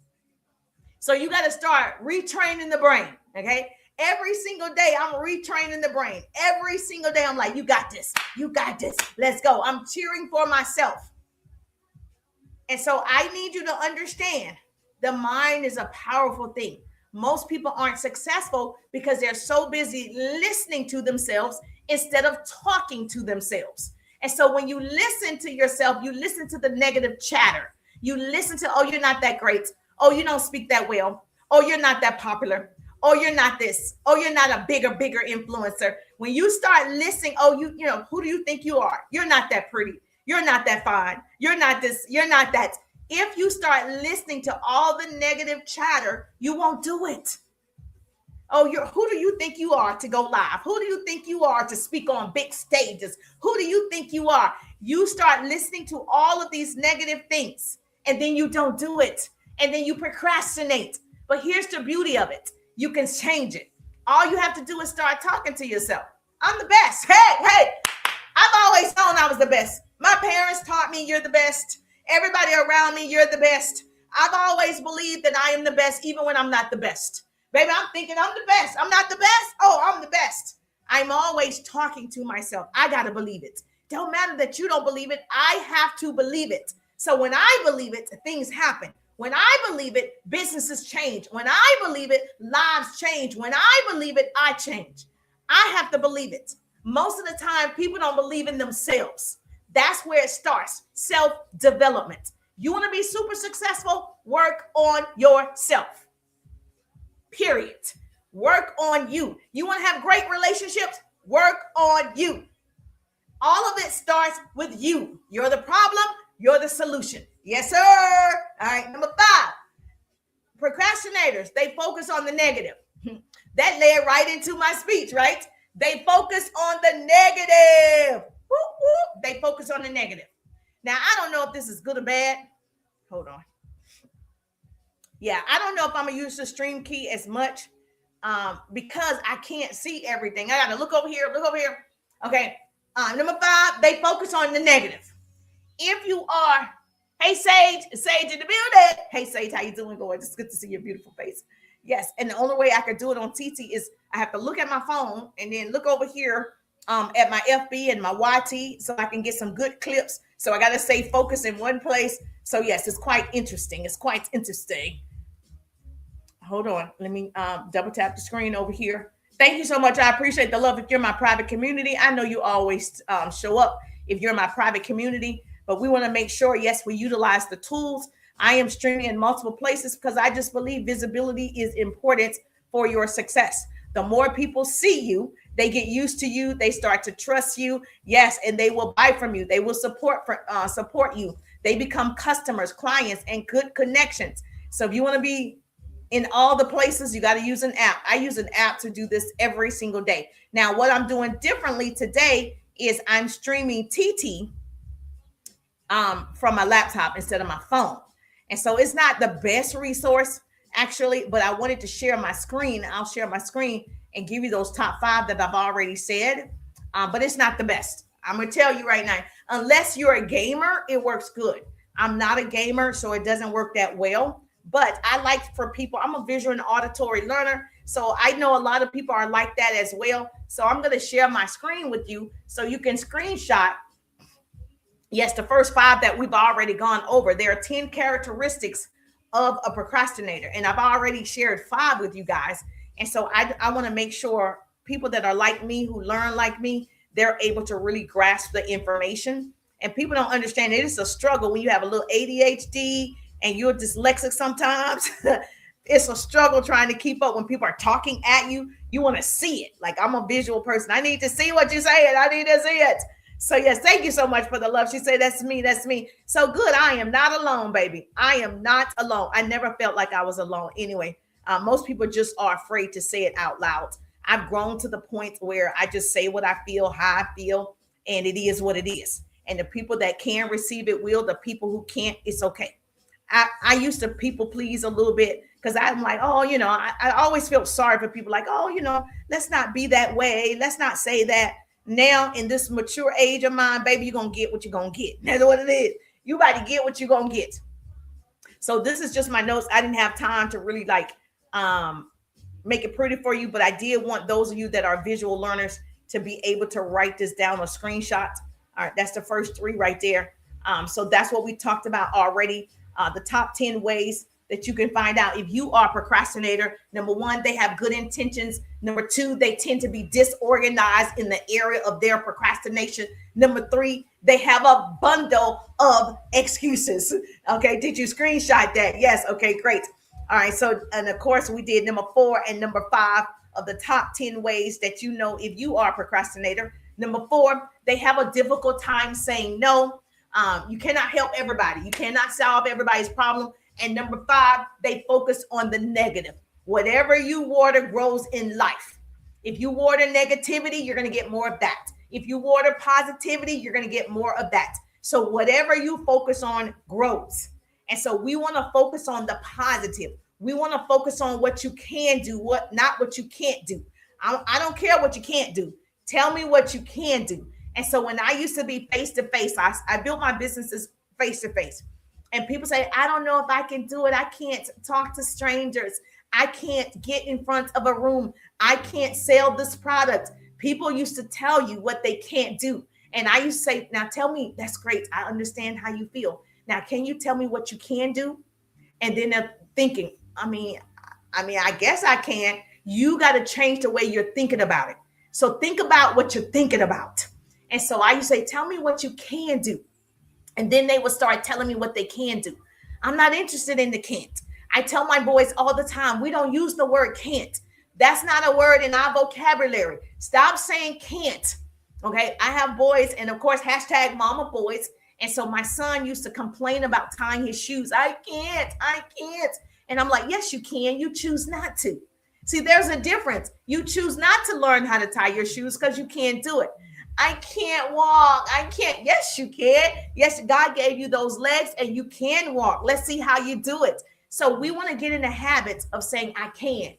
So you got to start retraining the brain. Okay. Every single day, I'm retraining the brain. Every single day, I'm like, you got this. You got this. Let's go. I'm cheering for myself. And so I need you to understand the mind is a powerful thing. Most people aren't successful because they're so busy listening to themselves instead of talking to themselves. And so when you listen to yourself, you listen to the negative chatter. You listen to, oh, you're not that great. Oh, you don't speak that well. Oh, you're not that popular. Oh, you're not this. Oh, you're not a bigger influencer. When you start listening, oh, you know, who do you think you are? You're not that pretty. You're not that fine. You're not this. You're not that. If you start listening to all the negative chatter, you won't do it. Oh, who do you think you are to go live? Who do you think you are to speak on big stages? Who do you think you are? You start listening to all of these negative things, and then you don't do it. And then you procrastinate. But here's the beauty of it. You can change it. All you have to do is start talking to yourself. I'm the best. Hey, I've always known I was the best. My parents taught me you're the best. Everybody around me, you're the best. I've always believed that I am the best, even when I'm not the best. Baby, I'm thinking I'm the best. I'm not the best. Oh, I'm the best. I'm always talking to myself. I got to believe it. Don't matter that you don't believe it. I have to believe it. So when I believe it, things happen. When I believe it, businesses change. When I believe it, lives change. When I believe it, I change. I have to believe it. Most of the time, people don't believe in themselves. That's where it starts. Self-development. You want to be super successful? Work on yourself. Period. Work on you. You want to have great relationships? Work on you. All of it starts with you. You're the problem. You're the solution. Yes, sir. All right. Number 5. Procrastinators, they focus on the negative. That led right into my speech, right? They focus on the negative. Whoop, whoop. They focus on the negative. Now, I don't know if this is good or bad. Hold on. Yeah, I don't know if I'm going to use the stream key as much because I can't see everything. I got to look over here, look over here. Okay. Number 5, they focus on the negative. If you are, hey, Sage in the building. Hey, Sage, how you doing, Lord? It's good to see your beautiful face. Yes, and the only way I could do it on TT is I have to look at my phone and then look over here at my FB and my YT so I can get some good clips. So I got to stay focused in one place. So yes, it's quite interesting. It's quite interesting. Hold on. Let me double tap the screen over here. Thank you so much. I appreciate the love. If you're my private community, I know you always show up if you're my private community, but we want to make sure, yes, we utilize the tools. I am streaming in multiple places because I just believe visibility is important for your success. The more people see you, they get used to you. They start to trust you. Yes, and they will buy from you. They will support you. They become customers, clients, and good connections. So if you want to be in all the places, you got to use an app. I use an app to do this every single day. Now, what I'm doing differently today is I'm streaming TT from my laptop instead of my phone. And so it's not the best resource, actually, but I wanted to share my screen. I'll share my screen and give you those top 5 that I've already said, but it's not the best. I'm going to tell you right now, unless you're a gamer, it works good. I'm not a gamer, so it doesn't work that well. But I like for people, I'm a visual and auditory learner. So I know a lot of people are like that as well. So I'm going to share my screen with you so you can screenshot. Yes, the first 5 that we've already gone over. There are 10 characteristics of a procrastinator. And I've already shared 5 with you guys. And so I want to make sure people that are like me, who learn like me, they're able to really grasp the information. And people don't understand it. It's a struggle when you have a little ADHD and you're dyslexic sometimes. It's a struggle trying to keep up when people are talking at you. You want to see it. Like, I'm a visual person. I need to see what you're saying. I need to see it. So yes, thank you so much for the love. She said, that's me. That's me. So good. I am not alone, baby. I am not alone. I never felt like I was alone. Anyway, most people just are afraid to say it out loud. I've grown to the point where I just say what I feel, how I feel, and it is what it is. And the people that can receive it will. The people who can't, it's okay. I used to people please a little bit because I'm like, oh, I always felt sorry for people like, oh, let's not be that way. Let's not say that. Now, in this mature age of mine, baby, you're going to get what you're going to get. That's what it is. You about to get what you're going to get. So this is just my notes. I didn't have time to really make it pretty for you, but I did want those of you that are visual learners to be able to write this down on screenshot. All right, that's the first 3 right there. So that's what we talked about already. The top 10 ways that you can find out if you are a procrastinator. Number 1, they have good intentions. Number 2, they tend to be disorganized in the area of their procrastination. Number 3, they have a bundle of excuses. Okay, did you screenshot that? Yes, okay, great. All right, so, and of course we did number 4 and number 5 of the top 10 ways that you know if you are a procrastinator. Number 4, they have a difficult time saying no. You cannot help everybody. You cannot solve everybody's problem. And number 5, they focus on the negative. Whatever you water grows in life. If you water negativity, you're going to get more of that. If you water positivity, you're going to get more of that. So whatever you focus on grows. And so we want to focus on the positive. We want to focus on what you can do, not what you can't do. I don't care what you can't do. Tell me what you can do. And so when I used to be face-to-face, I built my businesses face-to-face. And people say, I don't know if I can do it. I can't talk to strangers. I can't get in front of a room. I can't sell this product. People used to tell you what they can't do. And I used to say, now tell me, that's great. I understand how you feel. Now, can you tell me what you can do? And then they're thinking, I guess I can. You got to change the way you're thinking about it. So think about what you're thinking about. And so I used to say, tell me what you can do. And then they would start telling me what they can do. I'm not interested in the can't. I tell my boys all the time, we don't use the word can't. That's not a word in our vocabulary. Stop saying can't. Okay. I have boys, and of course, hashtag mama boys. And so my son used to complain about tying his shoes. I can't. And I'm like, yes, you can. You choose not to. See, there's a difference. You choose not to learn how to tie your shoes because you can't do it. I can't walk. I can't. Yes, you can. Yes, God gave you those legs and you can walk. Let's see how you do it. So we want to get in the habit of saying, I can.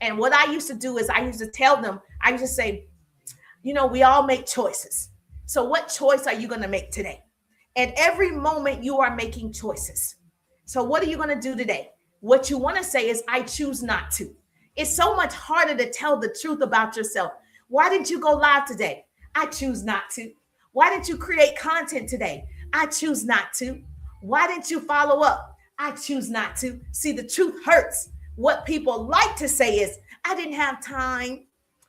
And what I used to do is I used to tell them, I used to say, we all make choices. So what choice are you going to make today? At every moment you are making choices. So what are you going to do today? What you want to say is, I choose not to. It's so much harder to tell the truth about yourself. Why didn't you go live today? I choose not to. Why didn't you create content today? I choose not to. Why didn't you follow up? I choose not to. See, the truth hurts. What people like to say is, I didn't have time.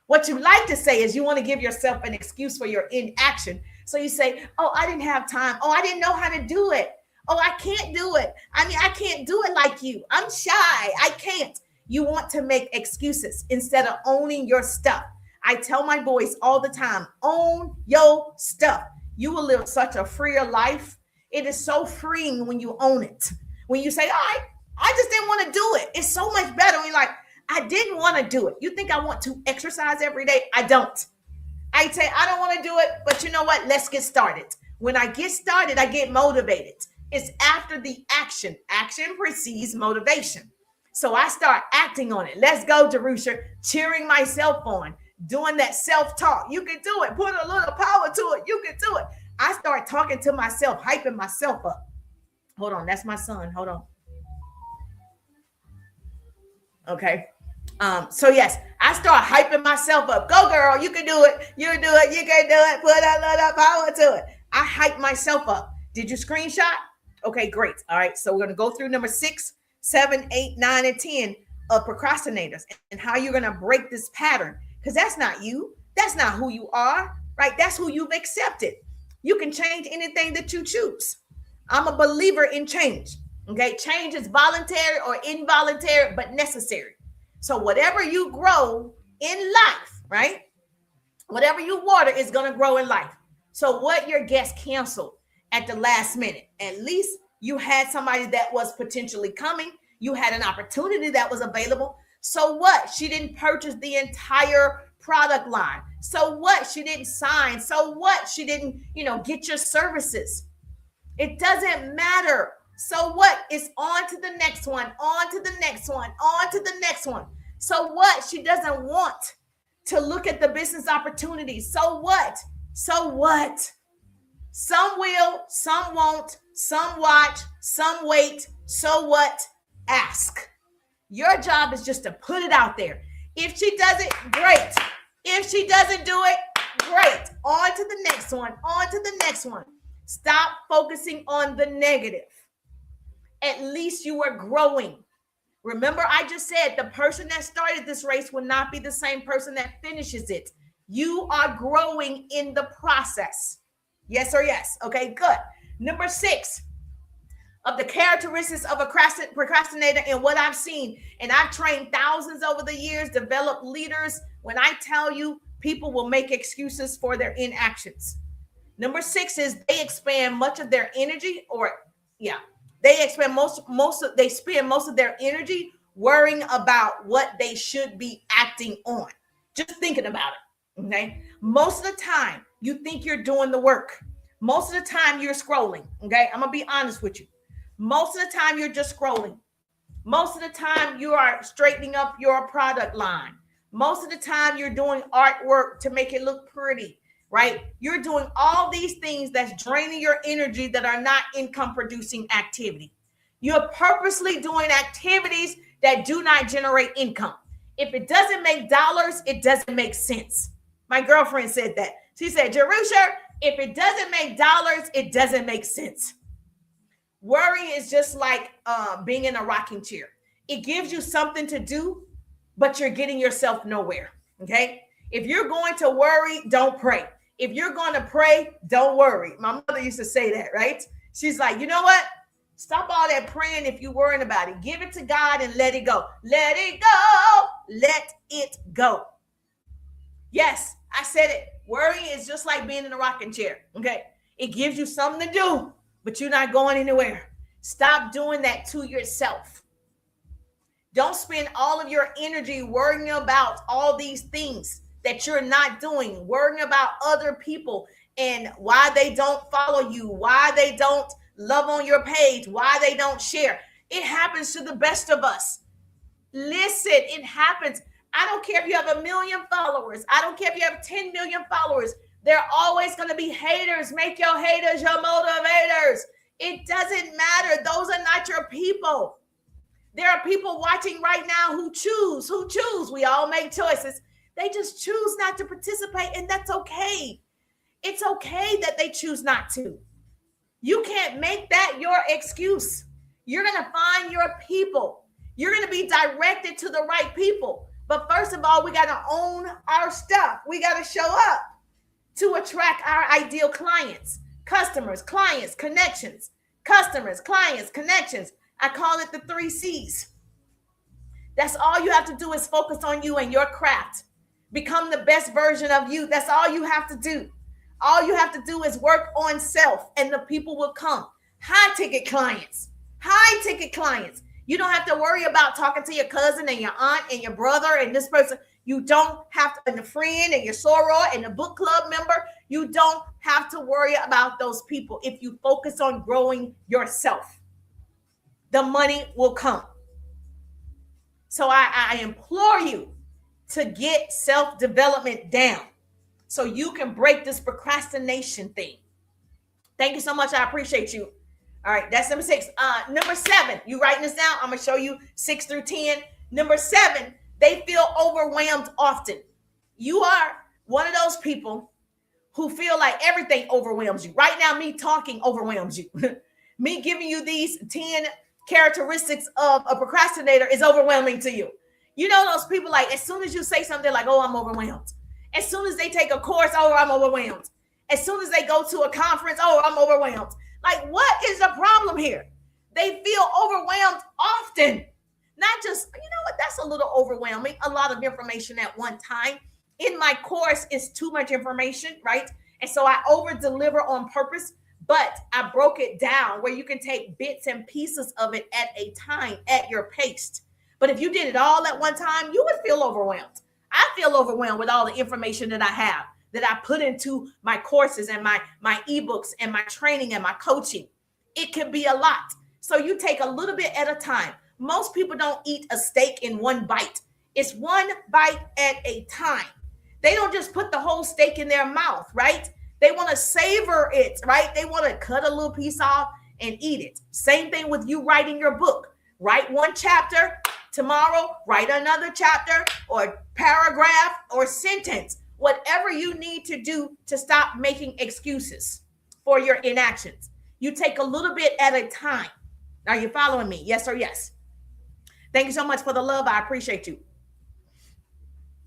What you like to say is you want to give yourself an excuse for your inaction. So you say, oh, I didn't have time. Oh, I didn't know how to do it. Oh, I can't do it. I can't do it like you. I'm shy. I can't. You want to make excuses instead of owning your stuff. I tell my boys all the time, own your stuff. You will live such a freer life. It is so freeing when you own it. When you say, all right, I just didn't want to do it. It's so much better when you're like, I didn't want to do it. You think I want to exercise every day? I don't. I say, I don't want to do it, but you know what? Let's get started. When I get started, I get motivated. It's after the action. Action precedes motivation. So I start acting on it. Let's go, Jerusha, cheering myself on, doing that self-talk. You can do it. Put a little power to it. You can do it. I start talking to myself, hyping myself up. Hold on. That's my son. Hold on. Okay. So yes, I start hyping myself up. Go girl, you can do it. You can do it. You can do it. Put a little power to it. I hype myself up. Did you screenshot? Okay, great. All right. So we're going to go through number 6, 7, 8, 9, and 10 of procrastinators and how you're going to break this pattern. Because that's not you. That's not who you are, right? That's who you've accepted. You can change anything that you choose. I'm a believer in change. Okay. Change is voluntary or involuntary, but necessary. So whatever you grow in life, right? Whatever you water is going to grow in life. So what your guest canceled at the last minute, at least you had somebody that was potentially coming. You had an opportunity that was available. So what? She didn't purchase the entire product line. So what? She didn't sign. So what? She didn't, get your services. It doesn't matter. So what? It's on to the next one, on to the next one, on to the next one. So what? She doesn't want to look at the business opportunities. So what? So what? Some will, some won't, some watch, some wait. So what? Ask. Your job is just to put it out there. If she does it, great. If she doesn't do it, great. On to the next one, on to the next one. Stop focusing on the negative. At least you are growing. Remember, I just said the person that started this race will not be the same person that finishes it. You are growing in the process. Yes or yes? Okay, good. Number 6 of the characteristics of a procrastinator and what I've seen, and I've trained thousands over the years, developed leaders. When I tell you, people will make excuses for their inactions. Number 6 is they expend much of their energy, they spend most of their energy worrying about what they should be acting on. Just thinking about it. Okay. Most of the time, you think you're doing the work. Most of the time, you're scrolling. Okay. I'm gonna be honest with you. Most of the time, you're just scrolling. Most of the time, you are straightening up your product line. Most of the time, you're doing artwork to make it look pretty. Right? You're doing all these things that's draining your energy that are not income producing activity. You're purposely doing activities that do not generate income. If it doesn't make dollars, it doesn't make sense. My girlfriend said that. She said, Jerusha, if it doesn't make dollars, it doesn't make sense. Worry is just like being in a rocking chair. It gives you something to do, but you're getting yourself nowhere. Okay? If you're going to worry, don't pray. If you're going to pray, don't worry. My mother used to say that, right? She's like, you know what? Stop all that praying if you're worrying about it. Give it to God and let it go. Let it go. Let it go. Yes, I said it. Worry is just like being in a rocking chair, okay? It gives you something to do, but you're not going anywhere. Stop doing that to yourself. Don't spend all of your energy worrying about all these things that you're not doing, worrying about other people and why they don't follow you, why they don't love on your page, why they don't share. It happens to the best of us. Listen, it happens. I don't care if you have 1 million followers. I don't care if you have 10 million followers. There are always going to be haters. Make your haters your motivators. It doesn't matter. Those are not your people. There are people watching right now who choose. We all make choices. They just choose not to participate, and that's okay. It's okay that they choose not to. You can't make that your excuse. You're going to find your people. You're going to be directed to the right people. But first of all, we got to own our stuff. We got to show up to attract our ideal clients, customers, clients, connections, customers, clients, connections. I call it the 3 C's. That's all you have to do is focus on you and your craft. Become the best version of you. That's all you have to do. All you have to do is work on self and the people will come. High ticket clients. You don't have to worry about talking to your cousin and your aunt and your brother and this person. You don't have to, and a friend and your soror and a book club member. You don't have to worry about those people if you focus on growing yourself. The money will come. So I implore you to get self-development down so you can break this procrastination thing. Thank you so much. I appreciate you. All right, that's number 6. Number 7, you writing this down? I'm going to show you 6 through 10. Number 7, they feel overwhelmed often. You are one of those people who feel like everything overwhelms you. Right now, me talking overwhelms you. Me giving you these 10 characteristics of a procrastinator is overwhelming to you. You know those people, like, as soon as you say something, like, oh, I'm overwhelmed. As soon as they take a course, oh, I'm overwhelmed. As soon as they go to a conference, oh, I'm overwhelmed. Like, what is the problem here? They feel overwhelmed often. Not just, you know what, that's a little overwhelming. A lot of information at one time. In my course, it's too much information, right? And so I over-deliver on purpose, but I broke it down where you can take bits and pieces of it at a time at your pace. But if you did it all at one time, you would feel overwhelmed. I feel overwhelmed with all the information that I have, that I put into my courses and my ebooks and my training and my coaching. It can be a lot. So you take a little bit at a time. Most people don't eat a steak in one bite. It's one bite at a time. They don't just put the whole steak in their mouth, right? They want to savor it, right? They want to cut a little piece off and eat it. Same thing with you writing your book. Write one chapter, tomorrow write another chapter or paragraph or sentence. Whatever you need to do to stop making excuses for your inactions. You take a little bit at a time. Are you following me? Yes or yes? Thank you so much for the love. I appreciate you.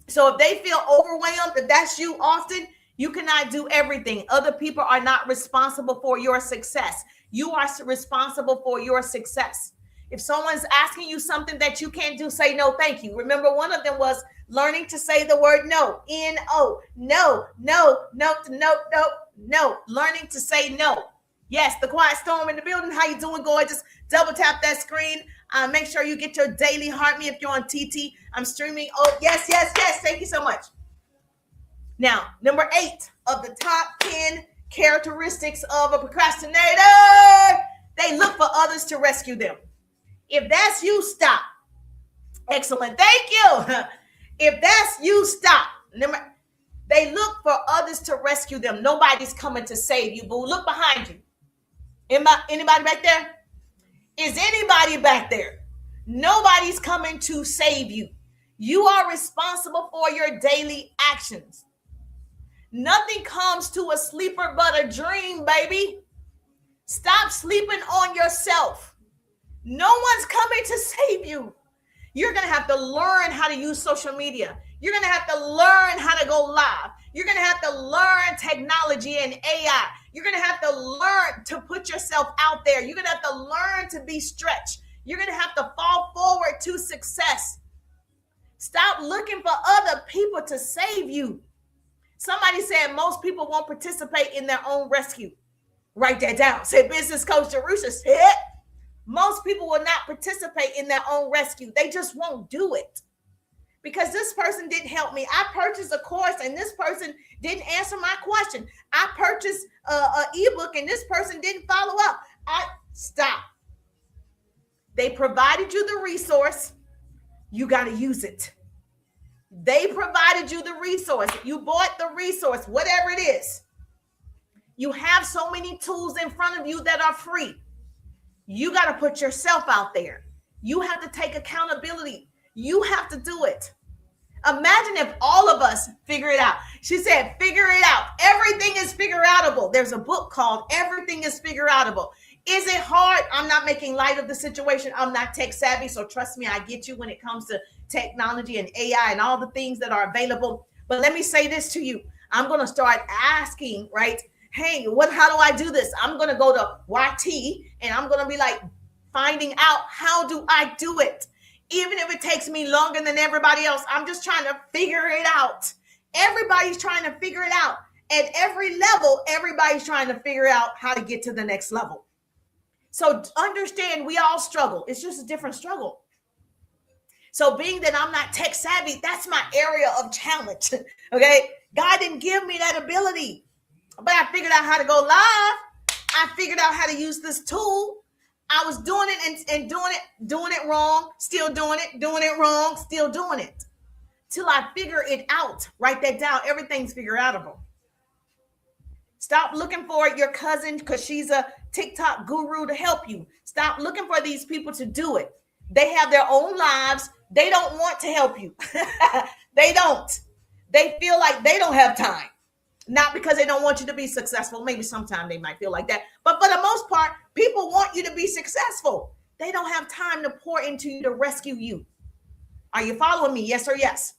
So if they feel overwhelmed, if that's you often, you cannot do everything. Other people are not responsible for your success. You are responsible for your success. If someone's asking you something that you can't do, say no, thank you. Remember, one of them was learning to say the word no. N-O. No, no, no, no, no, no. Learning to say no. Yes, the quiet storm in the building. How you doing, gorgeous? Double tap that screen. Make sure you get your daily heart me if you're on TT. I'm streaming. Oh, yes, yes, yes. Thank you so much. Now, number 8 of the top 10 characteristics of a procrastinator, they look for others to rescue them. If that's you, stop. Excellent. Thank you. If that's you, stop. They look for others to rescue them. Nobody's coming to save you, boo. Look behind you. Anybody back there? Is anybody back there? Nobody's coming to save you. You are responsible for your daily actions. Nothing comes to a sleeper but a dream, baby. Stop sleeping on yourself. No one's coming to save you. You're going to have to learn how to use social media. You're going to have to learn how to go live. You're going to have to learn technology and AI. You're going to have to learn to put yourself out there. You're going to have to learn to be stretched. You're going to have to fall forward to success. Stop looking for other people to save you. Somebody said most people won't participate in their own rescue. Write that down. Say business coach Jerusha said most people will not participate in their own rescue. They just won't do it. Because this person didn't help me. I purchased a course and this person didn't answer my question. I purchased an ebook and this person didn't follow up. Stop. They provided you the resource. You got to use it. They provided you the resource. You bought the resource, whatever it is. You have so many tools in front of you that are free. You got to put yourself out there. You have to take accountability. You have to do it. Imagine if all of us figure it out. She said, figure it out. Everything is figure outable. There's a book called Everything is Figure Outable. Is it hard? I'm not making light of the situation. I'm not tech savvy. So trust me, I get you when it comes to technology and AI and all the things that are available. But let me say this to you. I'm going to start asking, right? Hey, how do I do this? I'm going to go to YT and I'm going to be like finding out how do I do it? Even if it takes me longer than everybody else, I'm just trying to figure it out. Everybody's trying to figure it out. At every level, everybody's trying to figure out how to get to the next level. So understand, we all struggle. It's just a different struggle. So being that I'm not tech savvy, that's my area of challenge. Okay. God didn't give me that ability, but I figured out how to go live. I figured out how to use this tool. I was doing it and doing it wrong, still doing it wrong, still doing it. Till I figure it out. Write that down. Everything's figure outable. Stop looking for your cousin because she's a TikTok guru to help you. Stop looking for these people to do it. They have their own lives. They don't want to help you. They don't. They feel like they don't have time. Not because they don't want you to be successful. Maybe sometimes they might feel like that. But for the most part, people want you to be successful. They don't have time to pour into you to rescue you. Are you following me? Yes or yes?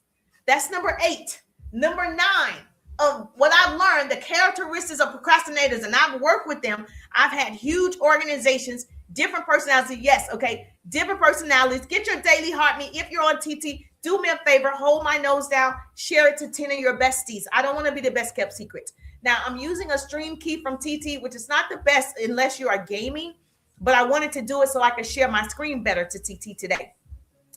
That's number 8. Number 9 of what I've learned, the characteristics of procrastinators, and I've worked with them. I've had huge organizations, different personalities. Yes, okay, different personalities. Get your daily heart me. If you're on TT, do me a favor, hold my nose down, share it to 10 of your besties. I don't want to be the best kept secret. Now, I'm using a stream key from TT, which is not the best unless you are gaming, but I wanted to do it so I could share my screen better to TT today.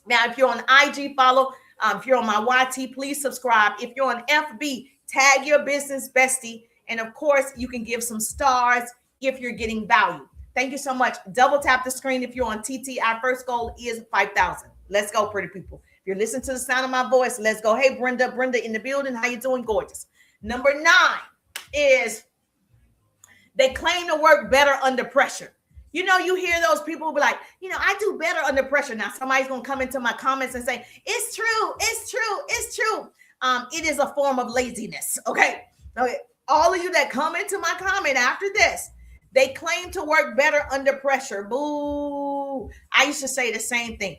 Now, if you're on IG, follow If you're on my YT, please subscribe. If you're on FB, tag your business bestie. And of course, you can give some stars if you're getting value. Thank you so much. Double tap the screen if you're on TT. Our first goal is 5,000. Let's go, pretty people. If you're listening to the sound of my voice, let's go. Hey, Brenda in the building. How you doing? Gorgeous. Number 9 is they claim to work better under pressure. You know, you hear those people be like, I do better under pressure. Now, somebody's going to come into my comments and say, it's true, it's true, it's true. It is a form of laziness, okay? All of you that come into my comment after this, they claim to work better under pressure. Boo. I used to say the same thing.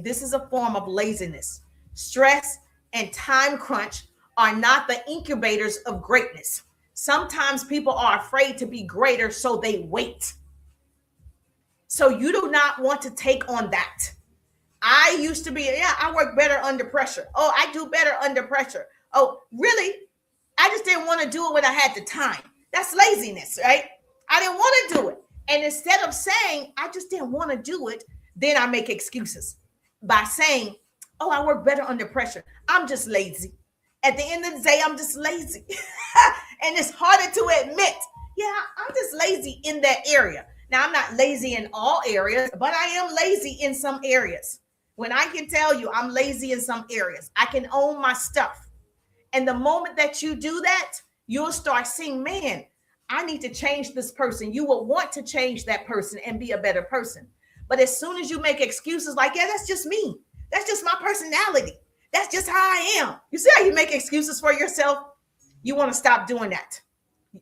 This is a form of laziness. Stress and time crunch are not the incubators of greatness. Sometimes people are afraid to be greater, so they wait. So you do not want to take on that. I used to be, I work better under pressure. Oh, I do better under pressure. Oh, really? I just didn't want to do it when I had the time. That's laziness, right? I didn't want to do it. And instead of saying, I just didn't want to do it, then I make excuses by saying, oh, I work better under pressure. I'm just lazy. At the end of the day, I'm just lazy. And it's harder to admit, I'm just lazy in that area. Now, I'm not lazy in all areas, but I am lazy in some areas. When I can tell you I'm lazy in some areas, I can own my stuff. And the moment that you do that, you'll start seeing, man, I need to change this person. You will want to change that person and be a better person. But as soon as you make excuses like, that's just me. That's just my personality. That's just how I am. You see how you make excuses for yourself? You want to stop doing that.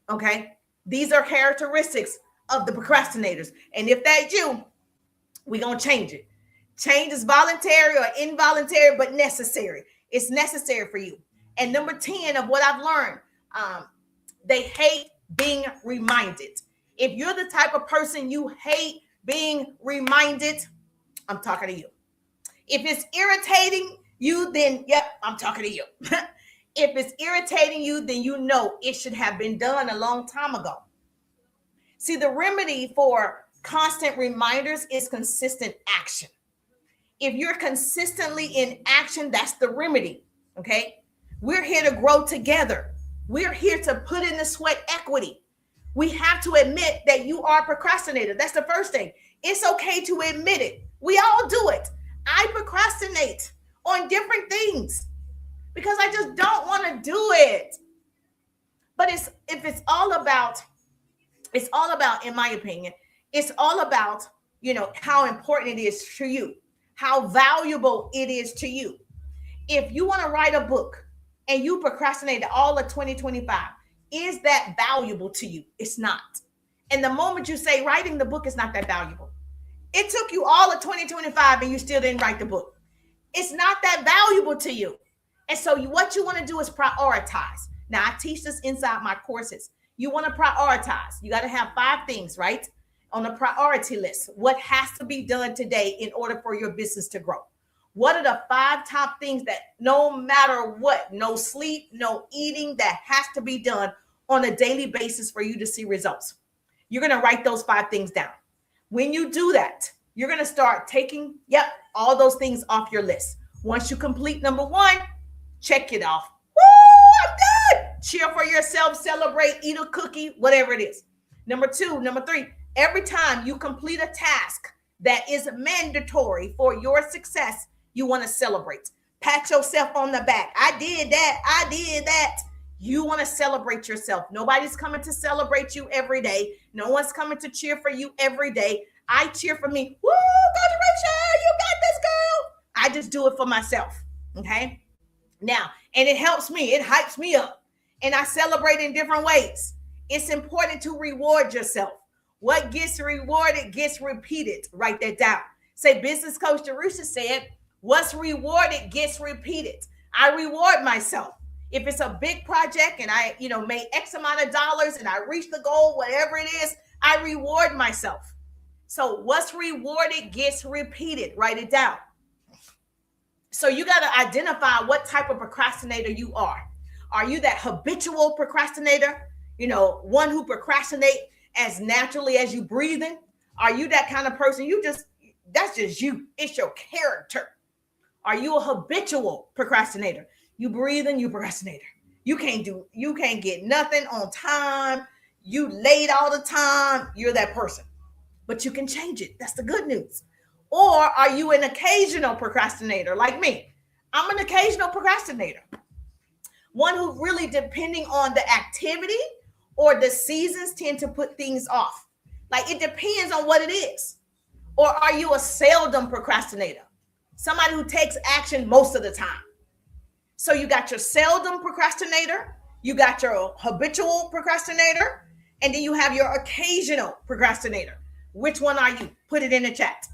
Okay? These are characteristics of the procrastinators. And if that's you, we're going to change it. Change is voluntary or involuntary, but necessary. It's necessary for you. And number 10 of what I've learned, they hate being reminded. If you're the type of person you hate being reminded, I'm talking to you. If it's irritating you, then I'm talking to you. If it's irritating you, then you know it should have been done a long time ago. See, the remedy for constant reminders is consistent action. If you're consistently in action, that's the remedy, okay? We're here to grow together. We're here to put in the sweat equity. We have to admit that you are a procrastinator. That's the first thing. It's okay to admit it. We all do it. I procrastinate on different things because I just don't want to do it. But it's all about, in my opinion, it's all about, how important it is to you, how valuable it is to you. If you want to write a book and you procrastinated all of 2025, is that valuable to you? It's not. And the moment you say writing the book is not that valuable, it took you all of 2025 and you still didn't write the book. It's not that valuable to you. And so what you want to do is prioritize. Now, I teach this inside my courses. You want to prioritize. You got to have 5 things, right? On the priority list. What has to be done today in order for your business to grow? What are the 5 top things that no matter what, no sleep, no eating, that has to be done on a daily basis for you to see results? You're going to write those 5 things down. When you do that, you're going to start taking, all those things off your list. Once you complete number 1, check it off. Woo, I'm good. Cheer for yourself, celebrate, eat a cookie, whatever it is. Number 2, number 3, every time you complete a task that is mandatory for your success, you want to celebrate. Pat yourself on the back. I did that. I did that. You want to celebrate yourself. Nobody's coming to celebrate you every day. No one's coming to cheer for you every day. I cheer for me. Woo, Coach Rachel, you got this, girl. I just do it for myself. Okay. Now, and it helps me. It hypes me up. And I celebrate in different ways. It's important to reward yourself. What gets rewarded gets repeated. Write that down. Say, Business Coach Jerusha said, what's rewarded gets repeated. I reward myself. If it's a big project and I, made X amount of dollars and I reach the goal, whatever it is, I reward myself. So what's rewarded gets repeated. Write it down. So you got to identify what type of procrastinator you are. Are you that habitual procrastinator? One who procrastinates as naturally as you breathing? Are you that kind of person? You just, That's just you. It's your character. Are you a habitual procrastinator? You breathing, you procrastinator. You can't get nothing on time. You late all the time. You're that person. But you can change it. That's the good news. Or are you an occasional procrastinator like me? I'm an occasional procrastinator. One who really depending on the activity or the seasons tend to put things off. Like it depends on what it is. Or are you a seldom procrastinator? Somebody who takes action most of the time. So you got your seldom procrastinator, you got your habitual procrastinator, and then you have your occasional procrastinator. Which one are you? Put it in the chat.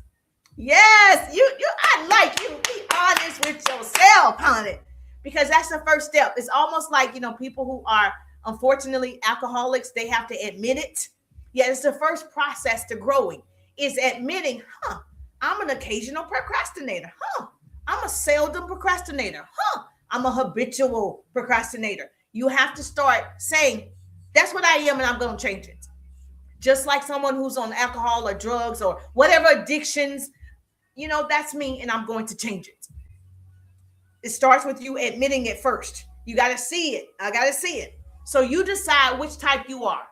Yes, I like you. Be honest with yourself, honey. Because that's the first step. It's almost like, people who are unfortunately alcoholics, they have to admit it. Yeah, it's the first process to growing is admitting, I'm an occasional procrastinator. I'm a seldom procrastinator. I'm a habitual procrastinator. You have to start saying, that's what I am, and I'm going to change it. Just like someone who's on alcohol or drugs or whatever addictions, that's me, and I'm going to change it. It starts with you admitting it first. You got to see it. I got to see it. So you decide which type you are.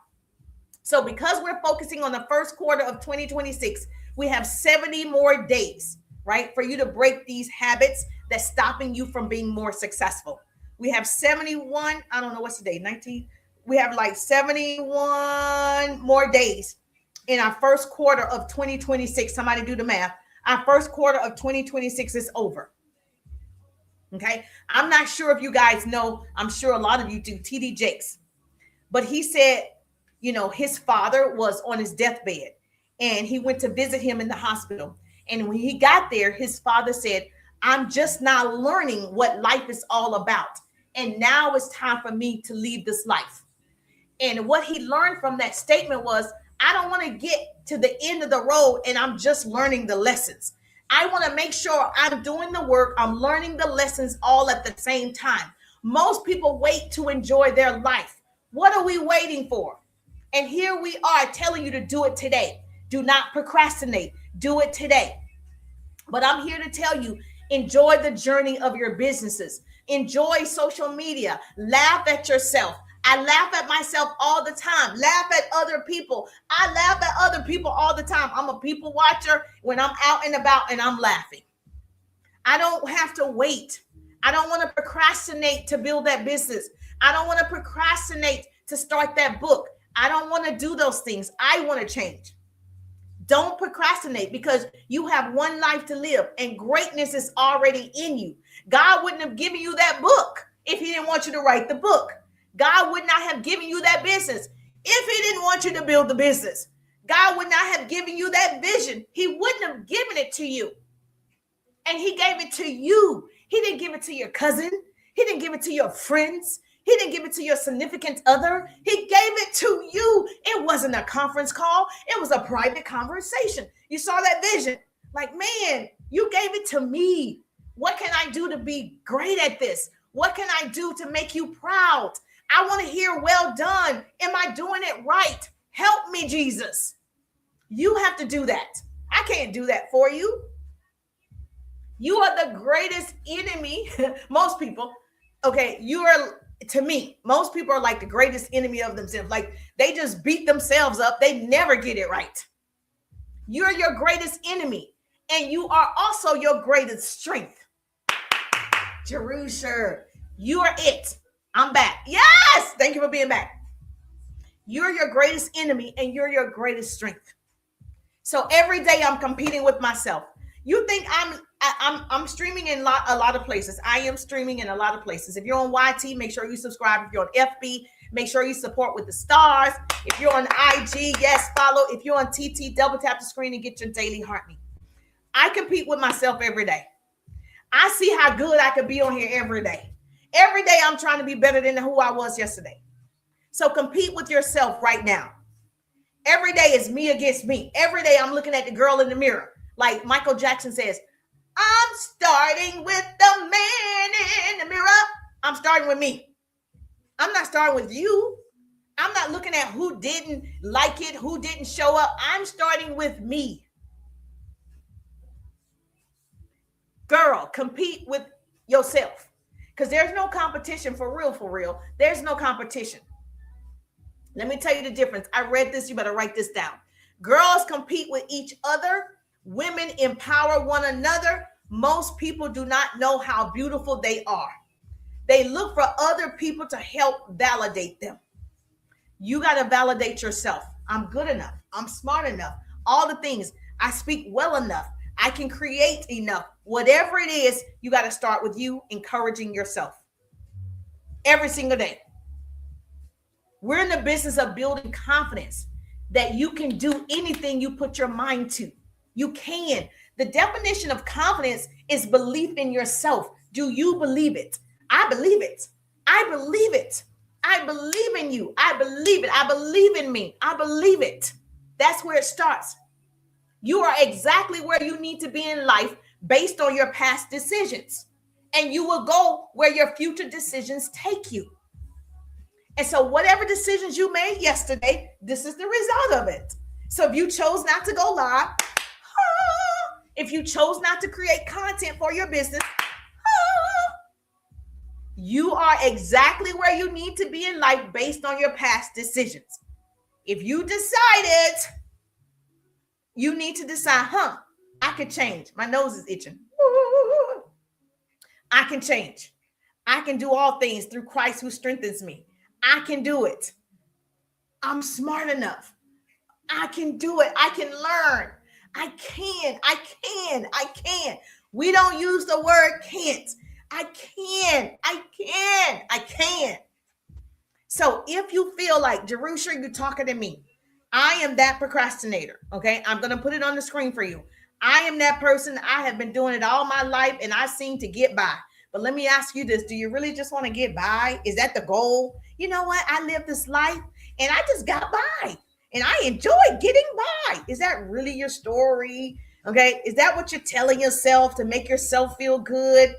So because we're focusing on the first quarter of 2026, we have 70 more days, right, for you to break these habits that's stopping you from being more successful. We have 71, I don't know what's the day, 19. We have like 71 more days in our first quarter of 2026. Somebody do the math. Our first quarter of 2026 is over. Okay. I'm not sure if you guys know, I'm sure a lot of you do, TD Jakes. But he said, his father was on his deathbed and he went to visit him in the hospital. And when he got there, his father said, I'm just now learning what life is all about. And now it's time for me to leave this life. And what he learned from that statement was, I don't want to get to the end of the road and I'm just learning the lessons. I want to make sure I'm doing the work. I'm learning the lessons all at the same time. Most people wait to enjoy their life. What are we waiting for? And here we are telling you to do it today. Do not procrastinate. Do it today. But I'm here to tell you, enjoy the journey of your businesses. Enjoy social media. Laugh at yourself. I laugh at myself all the time. Laugh at other people. I laugh at other people all the time. I'm a people watcher when I'm out and about and I'm laughing. I don't have to wait. I don't want to procrastinate to build that business. I don't want to procrastinate to start that book. I don't want to do those things. I want to change. Don't procrastinate because you have one life to live and greatness is already in you. God wouldn't have given you that book if he didn't want you to write the book. God would not have given you that business if he didn't want you to build the business. God would not have given you that vision. He wouldn't have given it to you. And he gave it to you. He didn't give it to your cousin. He didn't give it to your friends. He didn't give it to your significant other. He gave it to you. It wasn't a conference call. It was a private conversation. You saw that vision. Like, man, you gave it to me. What can I do to be great at this? What can I do to make you proud? I want to hear, well done. Am I doing it right? Help me, Jesus. You have to do that. I can't do that for you. You are the greatest enemy. Most people, okay, to me, most people are like the greatest enemy of themselves. Like they just beat themselves up. They never get it right. You're your greatest enemy. And you are also your greatest strength. Jerusha, you are it. I'm back. Yes. Thank you for being back. You're your greatest enemy and you're your greatest strength. So every day I'm competing with myself. You think I'm streaming in a lot of places. I am streaming in a lot of places. If you're on YT, make sure you subscribe. If you're on FB, make sure you support with the stars. If you're on IG, yes, follow. If you're on TT, double tap the screen and get your daily heartbeat. I compete with myself every day. I see how good I could be on here every day. Every day I'm trying to be better than who I was yesterday. So compete with yourself right now. Every day is me against me. Every day I'm looking at the girl in the mirror. Like Michael Jackson says, I'm starting with the man in the mirror. I'm starting with me. I'm not starting with you. I'm not looking at who didn't like it, who didn't show up. I'm starting with me. Girl, compete with yourself. Because there's no competition for real, for real. There's no competition. Let me tell you the difference. I read this. You better write this down. Girls compete with each other. Women empower one another. Most people do not know how beautiful they are. They look for other people to help validate them. You got to validate yourself. I'm good enough. I'm smart enough. All the things. I speak well enough. I can create enough. Whatever it is, you got to start with you encouraging yourself every single day. We're in the business of building confidence that you can do anything you put your mind to. You can. The definition of confidence is belief in yourself. Do you believe it? I believe it. I believe it. I believe in you. I believe it. I believe in me. I believe it. That's where it starts. You are exactly where you need to be in life based on your past decisions. And you will go where your future decisions take you. And so whatever decisions you made yesterday, this is the result of it. So if you chose not to go live, if you chose not to create content for your business, you are exactly where you need to be in life based on your past decisions. If you decided, you need to decide, I could change. My nose is itching. I can change. I can do all things through Christ who strengthens me. I can do it. I'm smart enough. I can do it. I can learn. I can. We don't use the word can't. I can. So if you feel like, Jerusha, you're talking to me, I am that procrastinator. Okay. I'm going to put it on the screen for you. I am that person. I have been doing it all my life and I seem to get by. But let me ask you this. Do you really just want to get by? Is that the goal? You know what? I live this life and I just got by and I enjoy getting by. Is that really your story? Okay. Is that what you're telling yourself to make yourself feel good?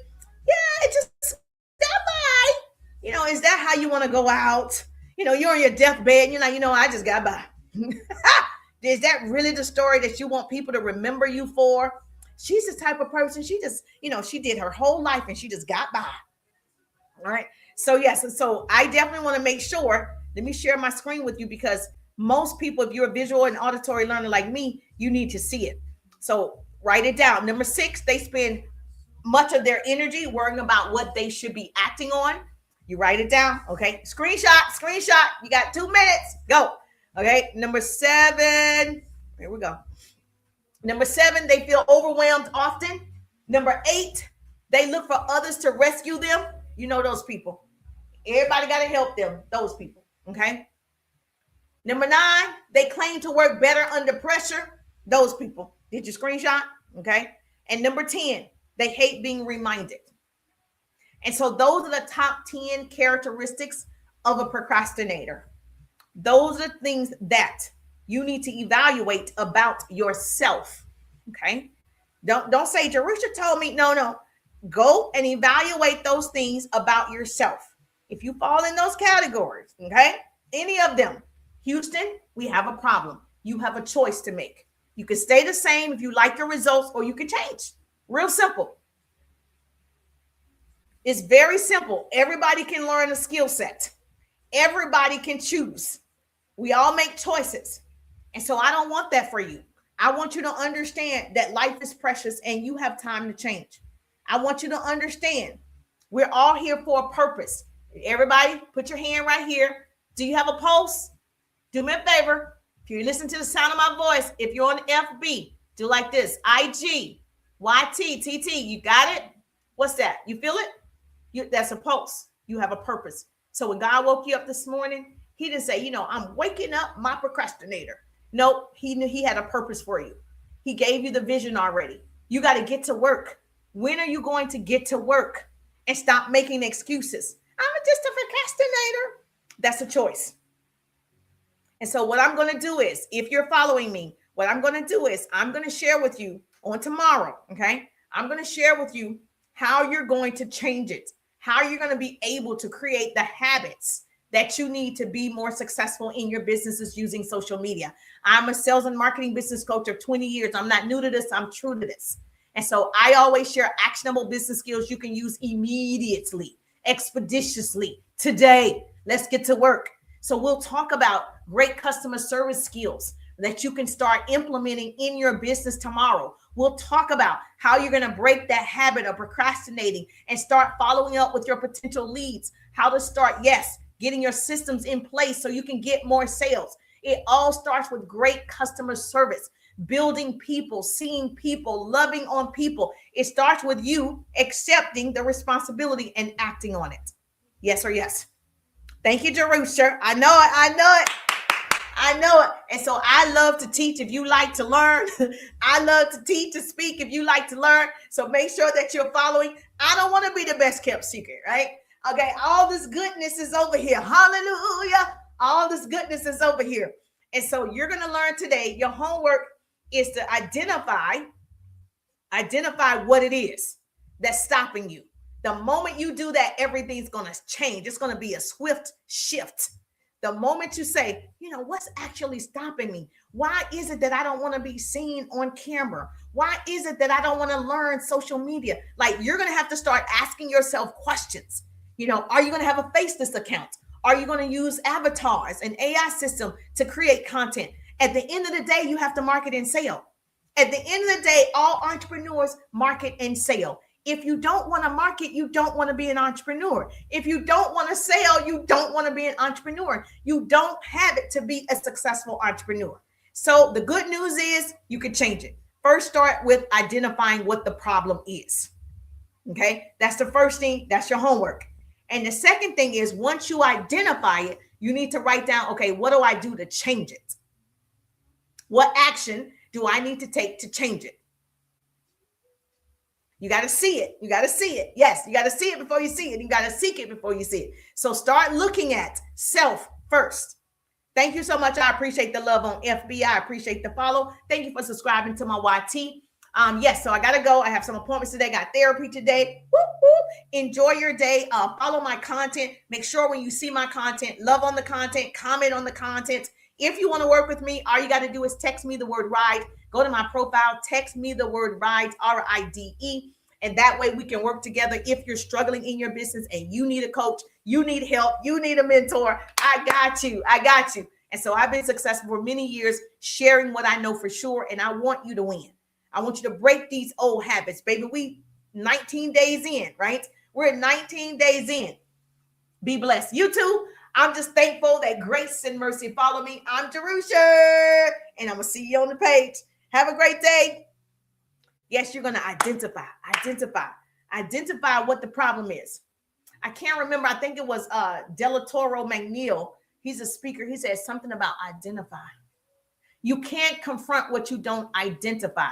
Yeah, it just got by. Is that how you want to go out? You're on your deathbed and you're like, I just got by. Is that really the story that you want people to remember you for? She's the type of person, she just, she did her whole life and she just got by. All right. So yes, and so I definitely want to make sure, let me share my screen with you because most people, if you're a visual and auditory learner like me, you need to see it. So write it down. Number 6, they spend much of their energy worrying about what they should be acting on. You write it down. Okay. Screenshot. You got 2 minutes. Go. Okay. Number 7. Here we go. Number 7, they feel overwhelmed often. Number 8, they look for others to rescue them. You know those people. Everybody got to help them. Those people. Okay. Number 9, they claim to work better under pressure. Those people. Did you screenshot? Okay. And number 10, they hate being reminded. And so those are the top 10 characteristics of a procrastinator. Those are things that you need to evaluate about yourself. Okay. Don't say Jerusha told me. No. Go and evaluate those things about yourself. If you fall in those categories, okay, any of them, Houston, we have a problem. You have a choice to make. You can stay the same if you like your results, or you can change. Real simple. It's very simple. Everybody can learn a skill set. Everybody can choose. We all make choices. And so I don't want that for you. I want you to understand that life is precious and you have time to change. I want you to understand we're all here for a purpose. Everybody, put your hand right here. Do you have a pulse? Do me a favor. If you listen to the sound of my voice, if you're on FB, do like this. IG, YT, TT. You got it? What's that? You feel it? That's a pulse. You have a purpose. So when God woke you up this morning, he didn't say, I'm waking up my procrastinator. Nope. He knew he had a purpose for you. He gave you the vision already. You got to get to work. When are you going to get to work and stop making excuses? I'm just a procrastinator. That's a choice. And so what I'm going to do is, if you're following me, what I'm going to do is I'm going to share with you on tomorrow. Okay. I'm going to share with you how you're going to change it, how you're going to be able to create the habits that you need to be more successful in your businesses using social media. I'm a sales and marketing business coach of 20 years. I'm not new to this. I'm true to this. And so I always share actionable business skills you can use immediately, expeditiously, today. Let's get to work. So we'll talk about great customer service skills that you can start implementing in your business tomorrow. We'll talk about how you're going to break that habit of procrastinating and start following up with your potential leads, how to start, yes, getting your systems in place so you can get more sales. It all starts with great customer service, building people, seeing people, loving on people. It starts with you accepting the responsibility and acting on it. Yes or yes? Thank you, Jerusha. I know it. I know it. I know it. And so I love to teach if you like to learn. I love to teach and speak if you like to learn. So make sure that you're following. I don't want to be the best kept secret, right? Okay, all this goodness is over here. Hallelujah. All this goodness is over here. And so you're going to learn today. Your homework is to identify what it is that's stopping you. The moment you do that, everything's going to change. It's going to be a swift shift. The moment you say, what's actually stopping me? Why is it that I don't want to be seen on camera? Why is it that I don't want to learn social media? Like, you're going to have to start asking yourself questions. Are you going to have a faceless account? Are you going to use avatars, an AI system to create content? At the end of the day, you have to market and sell. At the end of the day, all entrepreneurs market and sell. If you don't want to market, you don't want to be an entrepreneur. If you don't want to sell, you don't want to be an entrepreneur. You don't have it to be a successful entrepreneur. So the good news is you can change it. First, start with identifying what the problem is. Okay, that's the first thing. That's your homework. And the second thing is, once you identify it, you need to write down, okay, what do I do to change it? What action do I need to take to change it? You got to see it. You got to see it. Yes, you got to see it before you see it. You got to seek it before you see it. So start looking at self first. Thank you so much. I appreciate the love on FB. I appreciate the follow. Thank you for subscribing to my YT. Yes, so I got to go. I have some appointments today. Got therapy today. Whoop, whoop. Enjoy your day. Follow my content. Make sure when you see my content, love on the content, comment on the content. If you want to work with me, all you got to do is text me the word RIDE. Go to my profile, text me the word RIDE, RIDE. And that way we can work together. If you're struggling in your business and you need a coach, you need help, you need a mentor, I got you. I got you. And so I've been successful for many years sharing what I know for sure. And I want you to win. I want you to break these old habits, baby. We 19 days in, right? We're 19 days in. Be blessed. You too. I'm just thankful that grace and mercy follow me. I'm Jerusha, and I'm going to see you on the page. Have a great day. Yes, you're going to identify what the problem is. I can't remember. I think it was Delatoro McNeil. He's a speaker. He said something about identify. You can't confront what you don't identify.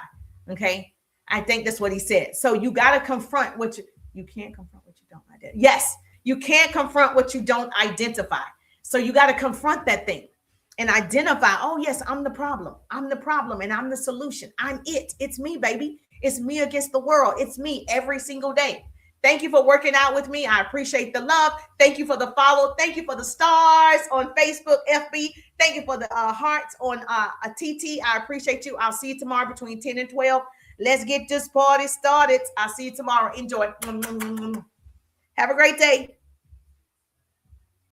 Okay. I think that's what he said. So you got to confront what you can't confront what you don't identify. Yes. You can't confront what you don't identify. So you got to confront that thing and identify, oh, yes, I'm the problem. I'm the problem and I'm the solution. I'm it. It's me, baby. It's me against the world. It's me every single day. Thank you for working out with me. I appreciate the love. Thank you for the follow. Thank you for the stars on Facebook, FB. Thank you for the hearts on a TT. I appreciate you. I'll see you tomorrow between 10 and 12. Let's get this party started. I'll see you tomorrow. Enjoy. Have a great day.